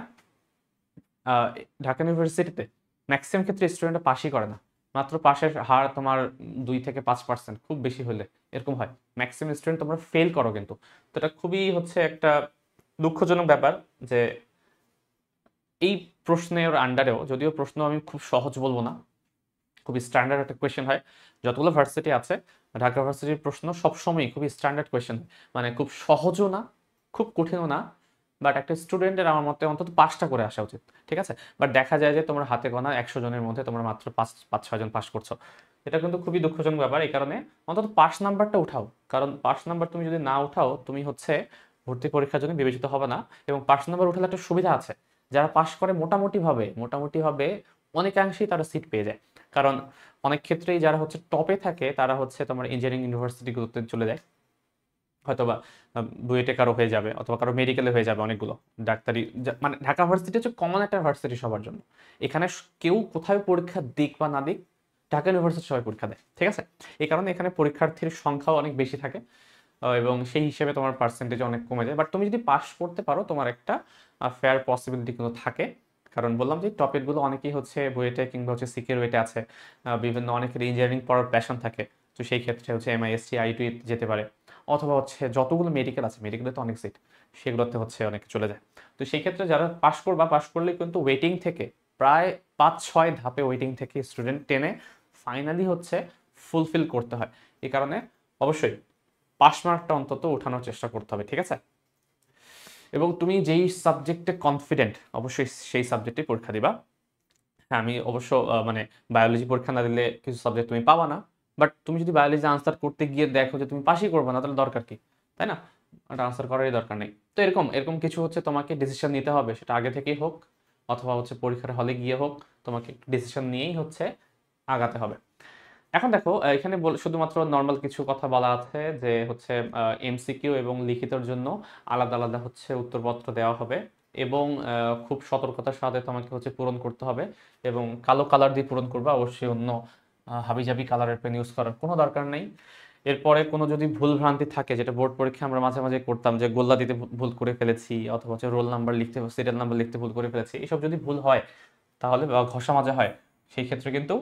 ঢাকা ইউনিভার্সিটিতে ম্যাক্সিমাম ক্ষেত্রে স্টুডেন্টরা পাসই করে না। মাত্র পাশের হার তোমার 2 থেকে 5%, খুব বেশি হলে এরকম হয়। ম্যাক্সিমাম স্টুডেন্ট তোমরা ফেল করো কিন্তু। তো এটা খুবই হচ্ছে একটা দুঃখজনক ব্যাপার যে এই প্রশ্নের আন্ডারেও, যদিও প্রশ্ন আমি খুব সহজ বলবো না, খুবই স্ট্যান্ডার্ড একটা কোয়েশ্চেন হয়। যতগুলো ভার্সিটি আছে ঢাকা ভার্সিটির প্রশ্ন সবসময় খুবই স্ট্যান্ডার্ড কোয়েশ্চেন, মানে খুব সহজও না খুব কঠিনও না, বাট একটা স্টুডেন্টের আমার মতে অন্তত 5টা করে আসা উচিত। ঠিক আছে? বাট দেখা যায় যে তোমরা হাতে গোনা 100 জনের মধ্যে তোমরা মাত্র 5-6 জন পাস করছো। এটা কিন্তু খুবই দুঃখজনক ব্যাপার। এই কারণে অন্তত পাস নাম্বারটা উঠাও, কারণ পাস নাম্বার তুমি যদি না উঠাও তুমি হচ্ছে ভর্তি পরীক্ষার জন্য বিবেচিত হবে না। এবং পাস নাম্বার উঠালে একটা সুবিধা আছে, যারা পাস করে মোটামুটিভাবে অনেকাংশেই তারা সিট পেয়ে যায়। কারণ অনেক ক্ষেত্রেই যারা হচ্ছে টপে থাকে তারা হচ্ছে তোমার ইঞ্জিনিয়ারিং ইউনিভার্সিটিগুলোতে চলে যায়, হয়তোবা বুয়েটে কারো হয়ে যাবে অথবা কারো মেডিকেলে হয়ে যাবে অনেকগুলো ডাক্তারি। মানে ঢাকা ভার্সিটি হচ্ছে কমন একটা ভার্সিটি সবার জন্য। এখানে কেউ কোথায় পরীক্ষা দিক বা না দিক, ঢাকা ইউনিভার্সিটি সবাই পরীক্ষা দেয়। ঠিক আছে? এই কারণে এখানে পরীক্ষার্থীর সংখ্যাও অনেক বেশি থাকে, এবং সেই হিসেবে তোমার পার্সেন্টেজ অনেক কমে যায়। বাট তুমি যদি পাস করতে পারো তোমার একটা ফেয়ার পসিবিলিটি কিন্তু থাকে। কারণ বললাম যে টপিকগুলো অনেকেই হচ্ছে বুয়েটে কিংবা হচ্ছে সিকের ওয়েটে আছে, বিভিন্ন অনেকের ইঞ্জিনিয়ারিং পড়ার প্যাশন থাকে, তো সেই ক্ষেত্রে হচ্ছে এমআইএসটি আইটি যেতে পারে, অথবা হচ্ছে যতগুলো মেডিকেল আছে, মেডিকেলে তো অনেক সিট, সেগুলোতে হচ্ছে অনেকে চলে যায়। তো সেই ক্ষেত্রে যারা পাস করলে কিন্তু ওয়েটিং থেকে প্রায় 5-6 ধাপে ওয়েটিং থেকে স্টুডেন্ট টেনে ফাইনালি হচ্ছে ফুলফিল করতে হয়। এই কারণে অবশ্যই পাস মার্কটা অন্তত উঠানোর চেষ্টা করতে হবে। ঠিক আছে? এবং তুমি যেই সাবজেক্টে কনফিডেন্ট অবশ্যই সেই সাবজেক্টে পরীক্ষা দিবা। হ্যাঁ, আমি অবশ্য মানে বায়োলজি পরীক্ষা না দিলে কিছু সাবজেক্ট তুমি পাবা না, বাট তুমি যদি বায়োলজি আনসার করতে গিয়ে দেখো যে তুমি পাসই করবে না, তাহলে দরকার কি? তাই না? ওটা আনসার করারই দরকার নেই। তো এরকম এরকম কিছু হচ্ছে তোমাকে ডিসিশন নিতে হবে, সেটা আগে থেকেই হোক অথবা হচ্ছে পরীক্ষার হলে গিয়ে হোক, তোমাকে ডিসিশন নিয়েই হচ্ছে আগাতে হবে। এখন দেখো এখানে শুধুমাত্র নর্মাল কিছু কথা বলা আছে যে হচ্ছে এমসিকিউ এবং লিখিতর জন্য আলাদা আলাদা হচ্ছে উত্তরপত্র দেওয়া হবে, এবং খুব সতর্কতার সাথে তোমাকে হচ্ছে পূরণ করতে হবে, এবং কালো কালার দিয়ে পূরণ করবে, অবশ্যই অন্য হাবিজাবি কালারের পেন ইউজ করার কোনো দরকার নেই। এরপরে কোনো যদি ভুল ভ্রান্তি থাকে, যেটা বোর্ড পরীক্ষায় আমরা মাঝে মাঝে করতাম, যে গোল্লা দিতে ভুল করে ফেলেছি অথবা হচ্ছে রোল নাম্বার লিখতে সিরিয়াল নাম্বার লিখতে ভুল করে ফেলেছি, এসব যদি ভুল হয় তাহলে বা ঘষা মাজা হয়, সেই ক্ষেত্রে কিন্তু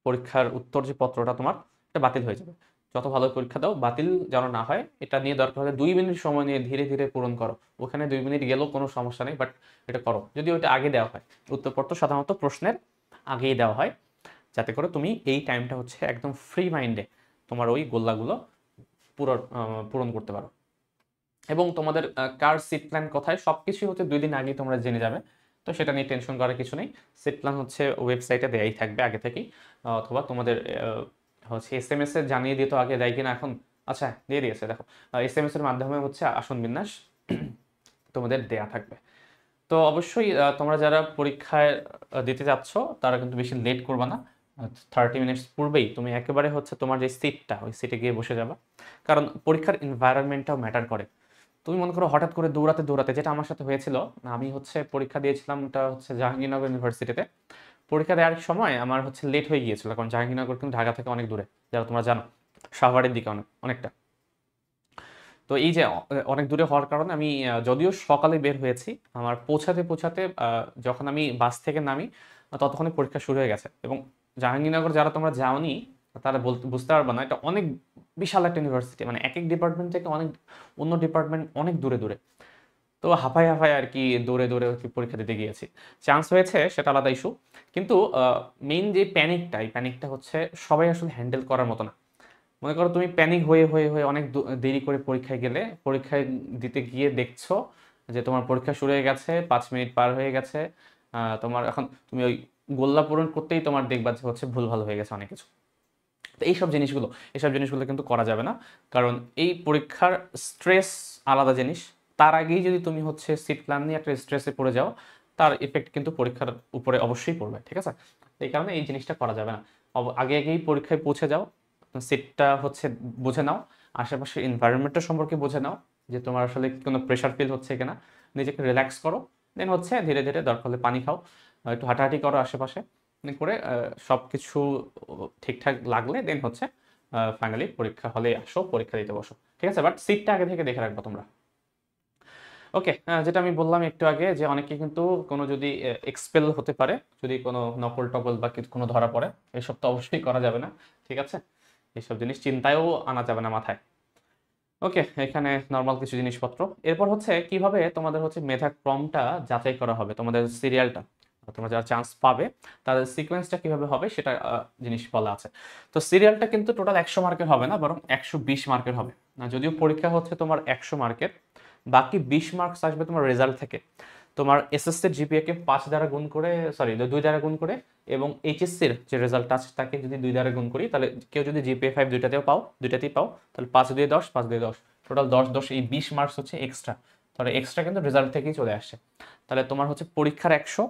পরীক্ষার উত্তর যে পত্রটা তোমার এটা বাতিল হয়ে যাবে। যত ভালো পরীক্ষা দাও বাতিল যেন না হয়, এটা নিয়ে দরকার হলে 2 মিনিট সময় নিয়ে ধীরে ধীরে পূরণ করো। ওখানে 2 মিনিট গেলেও কোনো সমস্যা নেই, বাট এটা করো। যদি ওইটা আগে দেওয়া হয়, উত্তরপত্র সাধারণত প্রশ্নের আগেই দেওয়া হয়, যাতে করে তুমি এই টাইমটা হচ্ছে একদম ফ্রি মাইন্ডে তোমার ওই গোল্লাগুলো পূরণ করতে পারো। এবং তোমাদের কার সিট প্ল্যান কোথায় সব কিছুই হচ্ছে 2 দিন আগেই তোমরা জেনে যাবে। তো সেটা নিয়ে টেনশন করার কিছু নেই। সিট প্ল্যান হচ্ছে ওয়েবসাইটে দেয়াই থাকবে আগে থেকেই, অথবা তোমাদের হচ্ছে এসএমএস এ জানিয়ে দিত, আগে দেয় কিনা এখন, আচ্ছা দিয়ে দিয়েছে দেখো, এসএমএস এর মাধ্যমে হচ্ছে আসন বিন্যাস তোমাদের দেয়া থাকবে। তো অবশ্যই তোমরা যারা পরীক্ষায় দিতে যাচ্ছ তারা কিন্তু বেশি লেট করবে না। 30 মিনিটস পূর্বেই তুমি একেবারে হচ্ছে তোমার যে সিটটা ওই সিটে গিয়ে বসে যাবা, কারণ পরীক্ষার এনভায়রনমেন্টটাও ম্যাটার করে। তুমি মনে করো হঠাৎ করে দৌড়াতে দৌড়াতে, যেটা আমার সাথে হয়েছিল, আমি হচ্ছে পরীক্ষা দিয়েছিলাম, ওটা হচ্ছে জাহাঙ্গীরনগর ইউনিভার্সিটিতে। পরীক্ষা দেওয়ার সময় আমার হচ্ছে লেট হয়ে গিয়েছিল, কারণ জাহাঙ্গীরনগর কিন্তু ঢাকা থেকে অনেক দূরে, যারা তোমরা জানো, শাহবাড়ির দিকে অনেকটা। তো এই যে অনেক দূরে হওয়ার কারণে আমি যদিও সকালে বের হয়েছি, আমার পৌঁছাতে পৌঁছাতে যখন আমি বাস থেকে নামি ততক্ষণে পরীক্ষা শুরু হয়ে গেছে। এবং জাহাঙ্গীরনগর যারা তোমরা যাওনি তারা বুঝতে পারবে না, এটা অনেক বিশাল একটা ইউনিভার্সিটি, মানে এক এক ডিপার্টমেন্ট থেকে অনেক অন্য ডিপার্টমেন্ট অনেক দূরে দূরে। তো হাঁপাই হাঁপাই আর কি দৌড়ে দৌড়ে আর কি পরীক্ষা দিতে গিয়েছি। চান্স হয়েছে সেটা আলাদা ইস্যু, কিন্তু মেইন যে প্যানিকটা, এই প্যানিকটা হচ্ছে সবাই আসলে হ্যান্ডেল করার মতো না। মনে করো তুমি প্যানিক হয়ে হয়ে হয়ে অনেক দেরি করে পরীক্ষায় গেলে, পরীক্ষায় দিতে গিয়ে দেখছো যে তোমার পরীক্ষা শুরু হয়ে গেছে, 5 মিনিট পার হয়ে গেছে, তোমার এখন তুমি ওই গোল্লা পূরণ করতেই তোমার দেখবা যে হচ্ছে ভুল ভালো হয়ে গেছে অনেক কিছু। তো এইসব জিনিসগুলো কিন্তু করা যাবে না, কারণ এই পরীক্ষার স্ট্রেস আলাদা জিনিস। তার আগেই যদি তুমি হচ্ছে সিট প্ল্যান নিয়ে একটা স্ট্রেসে পড়ে যাও, তার ইফেক্ট কিন্তু পরীক্ষার উপরে অবশ্যই পড়বে, ঠিক আছে? এই কারণে এই জিনিসটা করা যাবে না। আগে আগেই পরীক্ষায় পৌঁছে যাও, সিটটা হচ্ছে বুঝে নাও, আশেপাশের এনভায়রনমেন্টটা সম্পর্কে বুঝে নাও, যে তোমার আসলে কোনো প্রেশার ফিল হচ্ছে কিনা, নিজেকে রিল্যাক্স করো, দেন হচ্ছে ধীরে ধীরে দরকার হলে পানি খাও, একটু হাঁটাহাঁটি করো আশেপাশে করে, সব কিছু ঠিকঠাক লাগলে দেন হচ্ছে ফাইনালি পরীক্ষা হলে আসো, পরীক্ষা দিতে বসো, ঠিক আছে? বাট সিটটা আগে থেকে দেখে রাখবো তোমরা। ওকে, যেটা আমি বললাম একটু আগে, যে অনেকে কিন্তু কোনো যদি এক্সপেল হতে পারে, যদি কোনো নকল টকল বা কোনো ধরা পড়ে, এসব তো অবশ্যই করা যাবে না, ঠিক আছে? এইসব জিনিস চিন্তায়ও আনা যাবে না মাথায়। ওকে, এখানে নর্মাল কিছু জিনিসপত্র। এরপর হচ্ছে কিভাবে তোমাদের হচ্ছে মেধাক্রমটা যাচাই করা হবে, তোমাদের সিরিয়ালটা, তোমরা যারা চান্স পাবে তাদের সিকোয়েন্সটা কিভাবে হবে সেটা জিনিস বলা আছে। তো সিরিয়ালটা কিন্তু টোটাল 100 মার্কের হবে না, বরং 120 মার্কের হবে। যদিও পরীক্ষা হচ্ছে তোমার 100 মার্কের, বাকি 20 মার্কস আসবে তোমার রেজাল্ট থেকে। তোমার এসএসসির জিপিএ কে 5 দ্বারা গুণ করে, সরি 2 দ্বারা গুণ করে, এবং এইচএসসির যে রেজাল্ট আছে তাকে যদি 2 দ্বারা গুণ করি, তাহলে কেউ যদি জিপিএ 5 দুইটাতেই পাও, তাহলে 5 দিয়ে 10, 5 দিয়ে 10, টোটাল 10 10, এই 20 মার্কস হচ্ছে এক্সট্রা। তাহলে এক্সট্রা কিন্তু রেজাল্ট থেকেই চলে আসছে। তাহলে তোমার হচ্ছে পরীক্ষার 100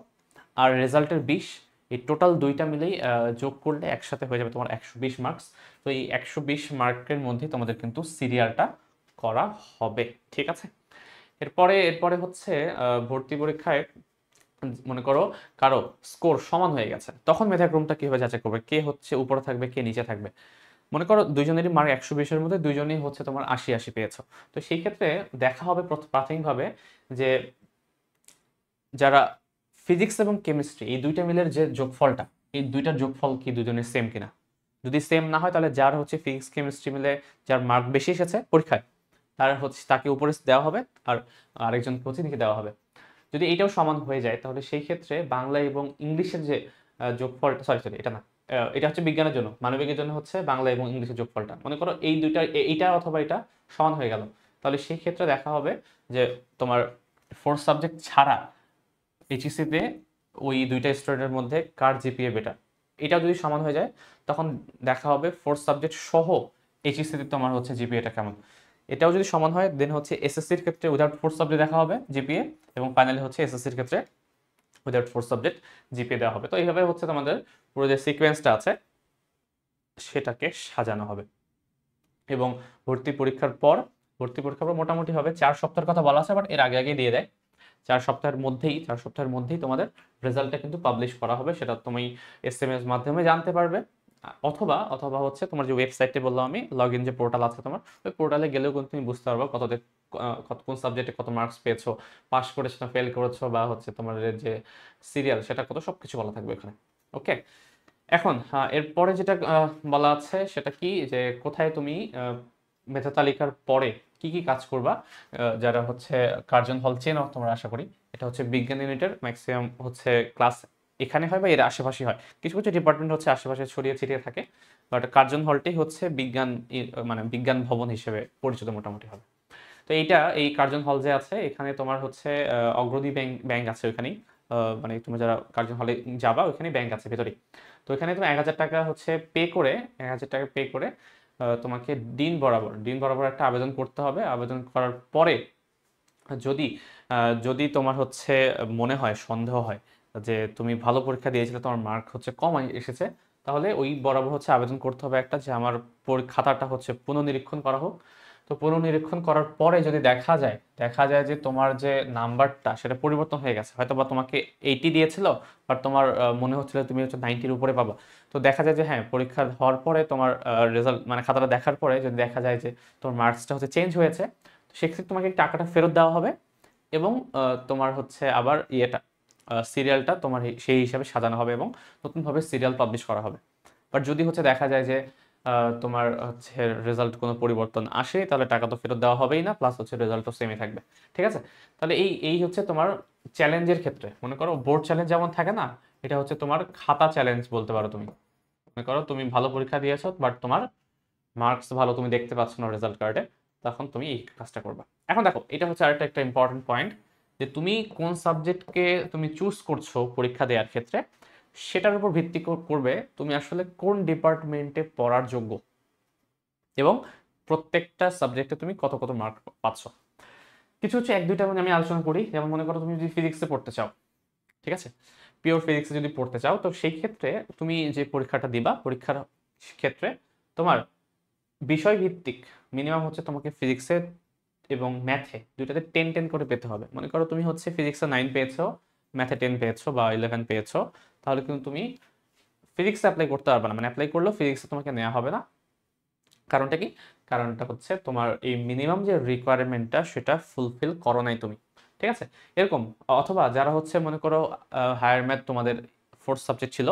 আর রেজাল্টের 20, এই টোটাল দুইটা মিলেই যোগ করলে একসাথে হয়ে যাবে তোমার 120 মার্কস। তো এই 120 মার্কের মধ্যে তোমাদের কিন্তু সিরিয়ালটা করা হবে, ঠিক আছে? এরপরে হচ্ছে ভর্তি পরীক্ষায় মনে করো কারো স্কোর সমান হয়ে গেছে, তখন মেধাক্রমটা কিভাবে যাচাই করবে, কে হচ্ছে উপরে থাকবে কে নিচে থাকবে? মনে করো দুইজনেরই মার্ক 120-এর মধ্যে দুইজনেই হচ্ছে তোমার 80-80 পেয়েছো। তো সেই ক্ষেত্রে দেখা হবে প্রাথমিকভাবে যে যারা ফিজিক্স এবং কেমিস্ট্রি এই দুইটা মিলের যে যোগফলটা, এই দুইটার যোগফল কি দুজনের সেম কিনা। যদি সেম না হয়, তাহলে যার হচ্ছে ফিজিক্স কেমিস্ট্রি মিলে যার মার্ক বেশি এসেছে পরীক্ষায়, তার হচ্ছে তাকে উপরে দেওয়া হবে, আর আরেকজনকে হচ্ছে নিচে দেওয়া হবে। যদি এটাও সমান হয়ে যায়, তাহলে সেই ক্ষেত্রে বাংলা এবং ইংলিশের যে যোগফলটা, সরি সরি এটা না, এটা হচ্ছে বিজ্ঞানের জন্য, মানবিকের জন্য হচ্ছে বাংলা এবং ইংলিশের যোগফলটা, মনে করো এই দুইটা, এইটা অথবা এটা সমান হয়ে গেল, তাহলে সেই ক্ষেত্রে দেখা হবে যে তোমার 4 সাবজেক্ট ছাড়া এইচএসসিতে ওই দুইটা স্টুডেন্টের মধ্যে কার জিপিএ বেটার। এটা যদি সমান হয়ে যায়, তখন দেখা হবে 4 সাবজেক্ট সহ এইচএসসিতে তোমার হচ্ছে জিপিএটা কেমন। এটাও যদি সমান হয়, দেন হচ্ছে এসএসসির ক্ষেত্রে উইদাউট 4 সাবজেক্ট দেখা হবে জিপিএ, এবং ফাইনালি হচ্ছে এসএসসির ক্ষেত্রে উইদাউট 4 সাবজেক্ট জিপিএ দেওয়া হবে। তো এইভাবে হচ্ছে তোমাদের পুরো যে সিকোয়েন্সটা আছে সেটাকে সাজানো হবে। এবং ভর্তি পরীক্ষার পর মোটামুটি হবে 4 সপ্তাহের কথা বলা আছে, বাট এর আগে দিয়ে দেয়। 4 সপ্তাহের মধ্যেই তোমাদের রেজাল্টটা কিন্তু পাবলিশ করা হবে, সেটা তুমি এসএমএস মাধ্যমে জানতে পারবে, অথবা অথবা হচ্ছে তোমার যে ওয়েবসাইটে বললাম আমি, লগ ইন যে পোর্টাল আছে তোমার, ওই পোর্টালে গেলেও কিন্তু তুমি বুঝতে পারবে কোন সাবজেক্টে কত মার্কস পেয়েছো, পাস করেছো না ফেল করেছো, বা হচ্ছে তোমার যে সিরিয়াল সেটা কত, সব কিছু বলা থাকবে এখানে। ওকে, এখন এরপরে যেটা বলা আছে সেটা কি, যে কোথায় তুমি মেধা তালিকার পরে কি কি কাজ করবা। যারা হচ্ছে কার্জন হল চেনো তোমরা আশা করি, এটা হচ্ছে বিজ্ঞান ইউনিটের ম্যাক্সিমাম হচ্ছে ক্লাস এখানে হয় বা এর আশেপাশে হয়, কিছু কিছু ডিপার্টমেন্ট হচ্ছে আশেপাশে ছড়িয়ে ছিটিয়ে থাকে, বাট কার্জন হলটাই হচ্ছে বিজ্ঞান মানে বিজ্ঞান ভবন হিসেবে পরিচিত মোটামুটি হবে। তো এই কার্জন হল যে আছে, এখানে তোমার হচ্ছে অগ্রণী ব্যাংক আছে ওইখানেই, মানে তুমি যারা কার্জন হলে যাবা ওইখানে ব্যাংক আছে ভেতরেই। তো এখানে তুমি 1000 টাকা হচ্ছে পে করে, 1000 টাকা পে করে তোমাকে দিন বরাবর একটা আবেদন করতে হবে। আবেদন করার পরে যদি যদি তোমার হচ্ছে মনে হয়, সন্দেহ হয় যে তুমি ভালো পরীক্ষা দিয়েছিলে, তোমার মার্ক হচ্ছে কম এসেছে, তাহলে ওই বরাবর হচ্ছে আবেদন করতে হবে একটা, যে আমার খাতাটা হচ্ছে পুনর্নিরীক্ষণ করা হোক। তো পুনর্নিরীক্ষণ করার পরে যদি দেখা যায় যে তোমার যে নাম্বারটা সেটা পরিবর্তন হয়ে গেছে, হয়তো বা তোমাকে 80 দিয়েছিল, বাট তোমার মনে হচ্ছিল তুমি হচ্ছে 90-র উপরে পাবা। তো দেখা যায় যে হ্যাঁ, পরীক্ষা হওয়ার পরে তোমার রেজাল্ট মানে খাতাটা দেখার পরে যদি দেখা যায় যে তোমার মার্কসটা হচ্ছে চেঞ্জ হয়েছে, তো সেক্ষেত্রে তোমাকে টাকাটা ফেরত দেওয়া হবে, এবং তোমার হচ্ছে আবার সিরিয়ালটা তোমার সেই হিসাবে সাজানো হবে, এবং নতুনভাবে সিরিয়াল পাবলিশ করা হবে। বাট যদি হচ্ছে দেখা যায় যে তোমার হচ্ছে রেজাল্ট কোনো পরিবর্তন আসে, তাহলে টাকা তো ফেরত দেওয়া হবেই না, প্লাস হচ্ছে রেজাল্টও সেমই থাকবে, ঠিক আছে? তাহলে এই হচ্ছে তোমার চ্যালেঞ্জের ক্ষেত্রে, মনে করো বোর্ড চ্যালেঞ্জ যেমন থাকে না, এটা হচ্ছে তোমার খাতা চ্যালেঞ্জ বলতে পারো তুমি। মনে করো তুমি ভালো পরীক্ষা দিয়েছো, বাট তোমার মার্কস ভালো তুমি দেখতে পাচ্ছ না রেজাল্ট কার্ডে, তখন তুমি এই কাজটা করবা। এখন দেখো, এটা হচ্ছে আরেকটা একটা ইম্পর্টেন্ট পয়েন্ট, যে তুমি কোন সাবজেক্টকে তুমি চুজ করছো পরীক্ষা দেওয়ার ক্ষেত্রে, সেটার উপর ভিত্তি করবে তুমি আসলে কোন ডিপার্টমেন্টে পড়ার যোগ্য এবং প্রত্যেকটা সাবজেক্টে তুমি কত কত মার্ক পাচ্ছ। কিছু হচ্ছে এক দুইটা মানে আমি আলোচনা করি, যেমন মনে করো তুমি যদি ফিজিক্সে পড়তে চাও, ঠিক আছে, পিওর ফিজিক্সে যদি পড়তে চাও, তো সেই ক্ষেত্রে তুমি যে পরীক্ষাটা দিবা, পরীক্ষার ক্ষেত্রে তোমার বিষয় ভিত্তিক মিনিমাম হচ্ছে তোমাকে ফিজিক্সে এবং ম্যাথে দুইটাতে 10 করে পেতে হবে। মনে করো তুমি হচ্ছে ফিজিক্সে 9 পেয়েছো, ম্যাথে 10 পেয়েছো বা 11 পেয়েছো, তাহলে কিন্তু তুমি ফিজিক্সে অ্যাপ্লাই করতে পারবে না, মানে অ্যাপ্লাই করলেও ফিজিক্সে তোমাকে নেওয়া হবে না। কারণটা কি? কারণটা হচ্ছে তোমার এই মিনিমাম যে রিকোয়ারমেন্টটা সেটা ফুলফিল করো নাই তুমি, ঠিক আছে। এরকম অথবা যারা হচ্ছে মনে করো হায়ার ম্যাথ তোমাদের ফোর্থ সাবজেক্ট ছিল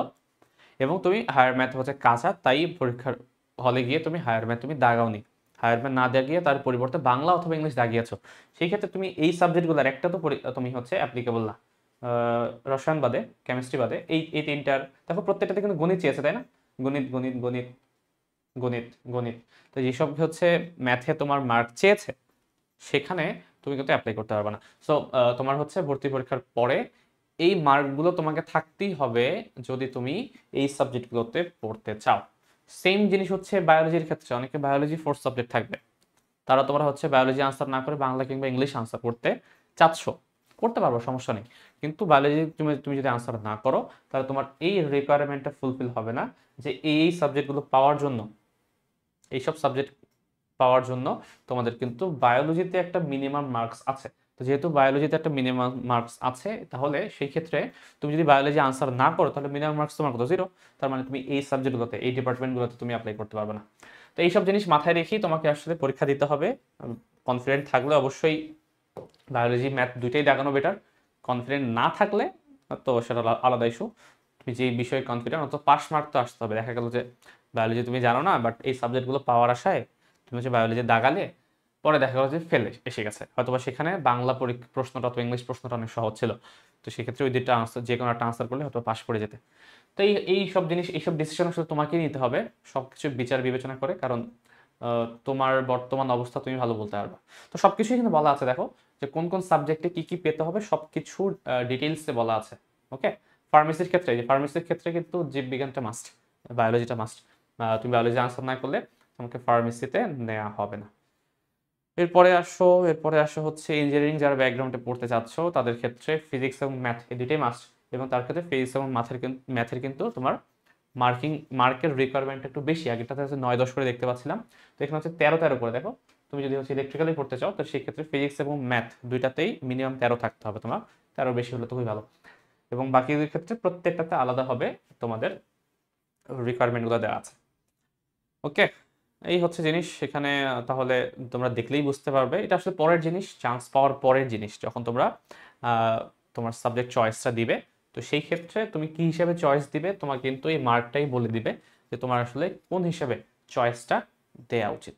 এবং তুমি হায়ার ম্যাথ হচ্ছে কাঁচা, তাই পরীক্ষার হলে গিয়ে তুমি হায়ার ম্যাথ তুমি দাগাওনি, হায়ার ম্যাথ না দাগিয়ে তার পরিবর্তে বাংলা অথবা ইংলিশ দাগিয়েছো, সেই ক্ষেত্রে তুমি এই সাবজেক্টগুলোর একটা তো তুমি হচ্ছে অ্যাপ্লিকেবল না। রসায়ন বাদে, কেমিস্ট্রি বাদে এই এই তিনটার দেখো প্রত্যেকটাতে কিন্তু গণিত চেয়েছে, তাই না? গণিত গণিত গণিত গণিত গণিত, তো যেসব হচ্ছে ম্যাথে তোমার মার্ক চেয়েছে সেখানে তুমি কিন্তু অ্যাপ্লাই করতে পারবে না। সো তোমার হচ্ছে ভর্তি পরীক্ষার পরে এই মার্কগুলো তোমাকে থাকতেই হবে যদি তুমি এই সাবজেক্টগুলোতে পড়তে চাও। সেম জিনিস হচ্ছে বায়োলজির ক্ষেত্রে, অনেকে বায়োলজি ফোর্থ সাবজেক্ট থাকবে, তারা তোমরা হচ্ছে বায়োলজি আনসার না করে বাংলা কিংবা ইংলিশ আনসার করতে চাচ্ছ, করতে পারবো, সমস্যা নেই। কিন্তু বায়োলজি তুমি তুমি যদি আনসার না করো, তাহলে তোমার এই রিকোয়ারমেন্টটা ফুলফিল হবে না যে এই সাবজেক্টগুলো পাওয়ার জন্য, এইসব সাবজেক্ট পাওয়ার জন্য তোমাদের কিন্তু বায়োলজিতে একটা মিনিমাম মার্কস আছে। তো যেহেতু বায়োলজিতে একটা মিনিমাম মার্কস আছে, তাহলে সেই ক্ষেত্রে তুমি যদি বায়োলজি আনসার না করো, তাহলে মিনিমাম মার্কস তোমার কত? 0। তার মানে তুমি এই সাবজেক্টগুলোতে, এই ডিপার্টমেন্টগুলোতে তুমি অ্যাপ্লাই করতে পারবে না। তো এইসব জিনিস মাথায় রেখেই তোমাকে আসলে পরীক্ষা দিতে হবে। কনফিডেন্ট থাকলে অবশ্যই বায়োলজি ম্যাথ দুইটাই দেখানো বেটার, কনফিডেন্ট না থাকলে তো সেটা আলাদা ইস্যু। তুমি যে বিষয়ে কনফিডেন্ট, অত পাস মার্ক তো আসতে হবে। দেখা গেল যে বায়োলজি তুমি জানো না, বাট এই সাবজেক্টগুলো পাওয়ার আশায় তুমি হচ্ছে বায়োলজি দাগালে, পরে দেখা গেলো যে ফেল এসে গেছে, হয়তোবা সেখানে বাংলা প্রশ্নটা অথবা ইংলিশ প্রশ্নটা অনেক সহজ ছিল, তো সেক্ষেত্রে ওই দুইটা আনসার যে কোনো একটা আনসার করলে হয়তো পাস করে যেতে। তো এই সব জিনিস, এইসব ডিসিশন আসলে তোমাকেই নিতে হবে সব কিছু বিচার বিবেচনা করে, কারণ তোমার বর্তমান অবস্থা তুমি ভালো বলতে পারবা। তো সব কিছুই কিন্তু বলা আছে, দেখো যে কোন কোন সাবজেক্টে কি কি পেতে হবে সব কিছুর ডিটেইলসে বলা আছে। ওকে, ফার্মেসির ক্ষেত্রে, যে ফার্মেসির ক্ষেত্রে কিন্তু জীববিজ্ঞানটা মাস্ট, বায়োলজিটা মাস্ট। তুমি বায়োলজি আনসার না করলে তোমাকে ফার্মেসিতে নেওয়া হবে না। এরপরে আসো হচ্ছে ইঞ্জিনিয়ারিং যারা ব্যাকগ্রাউন্ডে পড়তে চাচ্ছ তাদের ক্ষেত্রে ফিজিক্স এবং ম্যাথ এই দুটোই মাস্ট, এবং তার ক্ষেত্রে ফিজিক্স এবং ম্যাথের কিন্তু তোমার মার্কের রিকোয়ারমেন্ট একটু বেশি। আগেরটাতে হচ্ছে 9-10 করে দেখতে পাচ্ছিলাম, তো এখানে হচ্ছে 13-13 করে। দেখো তুমি যদি হচ্ছে ইলেকট্রিক্যালি পড়তে চাও, তো সেই ক্ষেত্রে ফিজিক্স এবং ম্যাথ দুইটাতেই মিনিমাম 13 থাকতে হবে তোমার, 13 বেশি হলে তো খুবই ভালো। এবং বাকি দুই ক্ষেত্রে প্রত্যেকটাতে আলাদা হবে তোমাদের রিকোয়ারমেন্টগুলো দেওয়া আছে। ওকে, এই হচ্ছে জিনিস এখানে। তাহলে তোমরা দেখলেই বুঝতে পারবে, এটা আসলে পরের জিনিস, চান্স পাওয়ার পরের জিনিস। যখন তোমরা তোমার সাবজেক্ট চয়েসটা দিবে, তো সেই ক্ষেত্রে তুমি কি হিসাবে চয়েস দিবে তোমার কিন্তু এই মার্কটাই বলে দিবে যে তোমার আসলে কোন হিসাবে চয়েসটা দেয়া উচিত।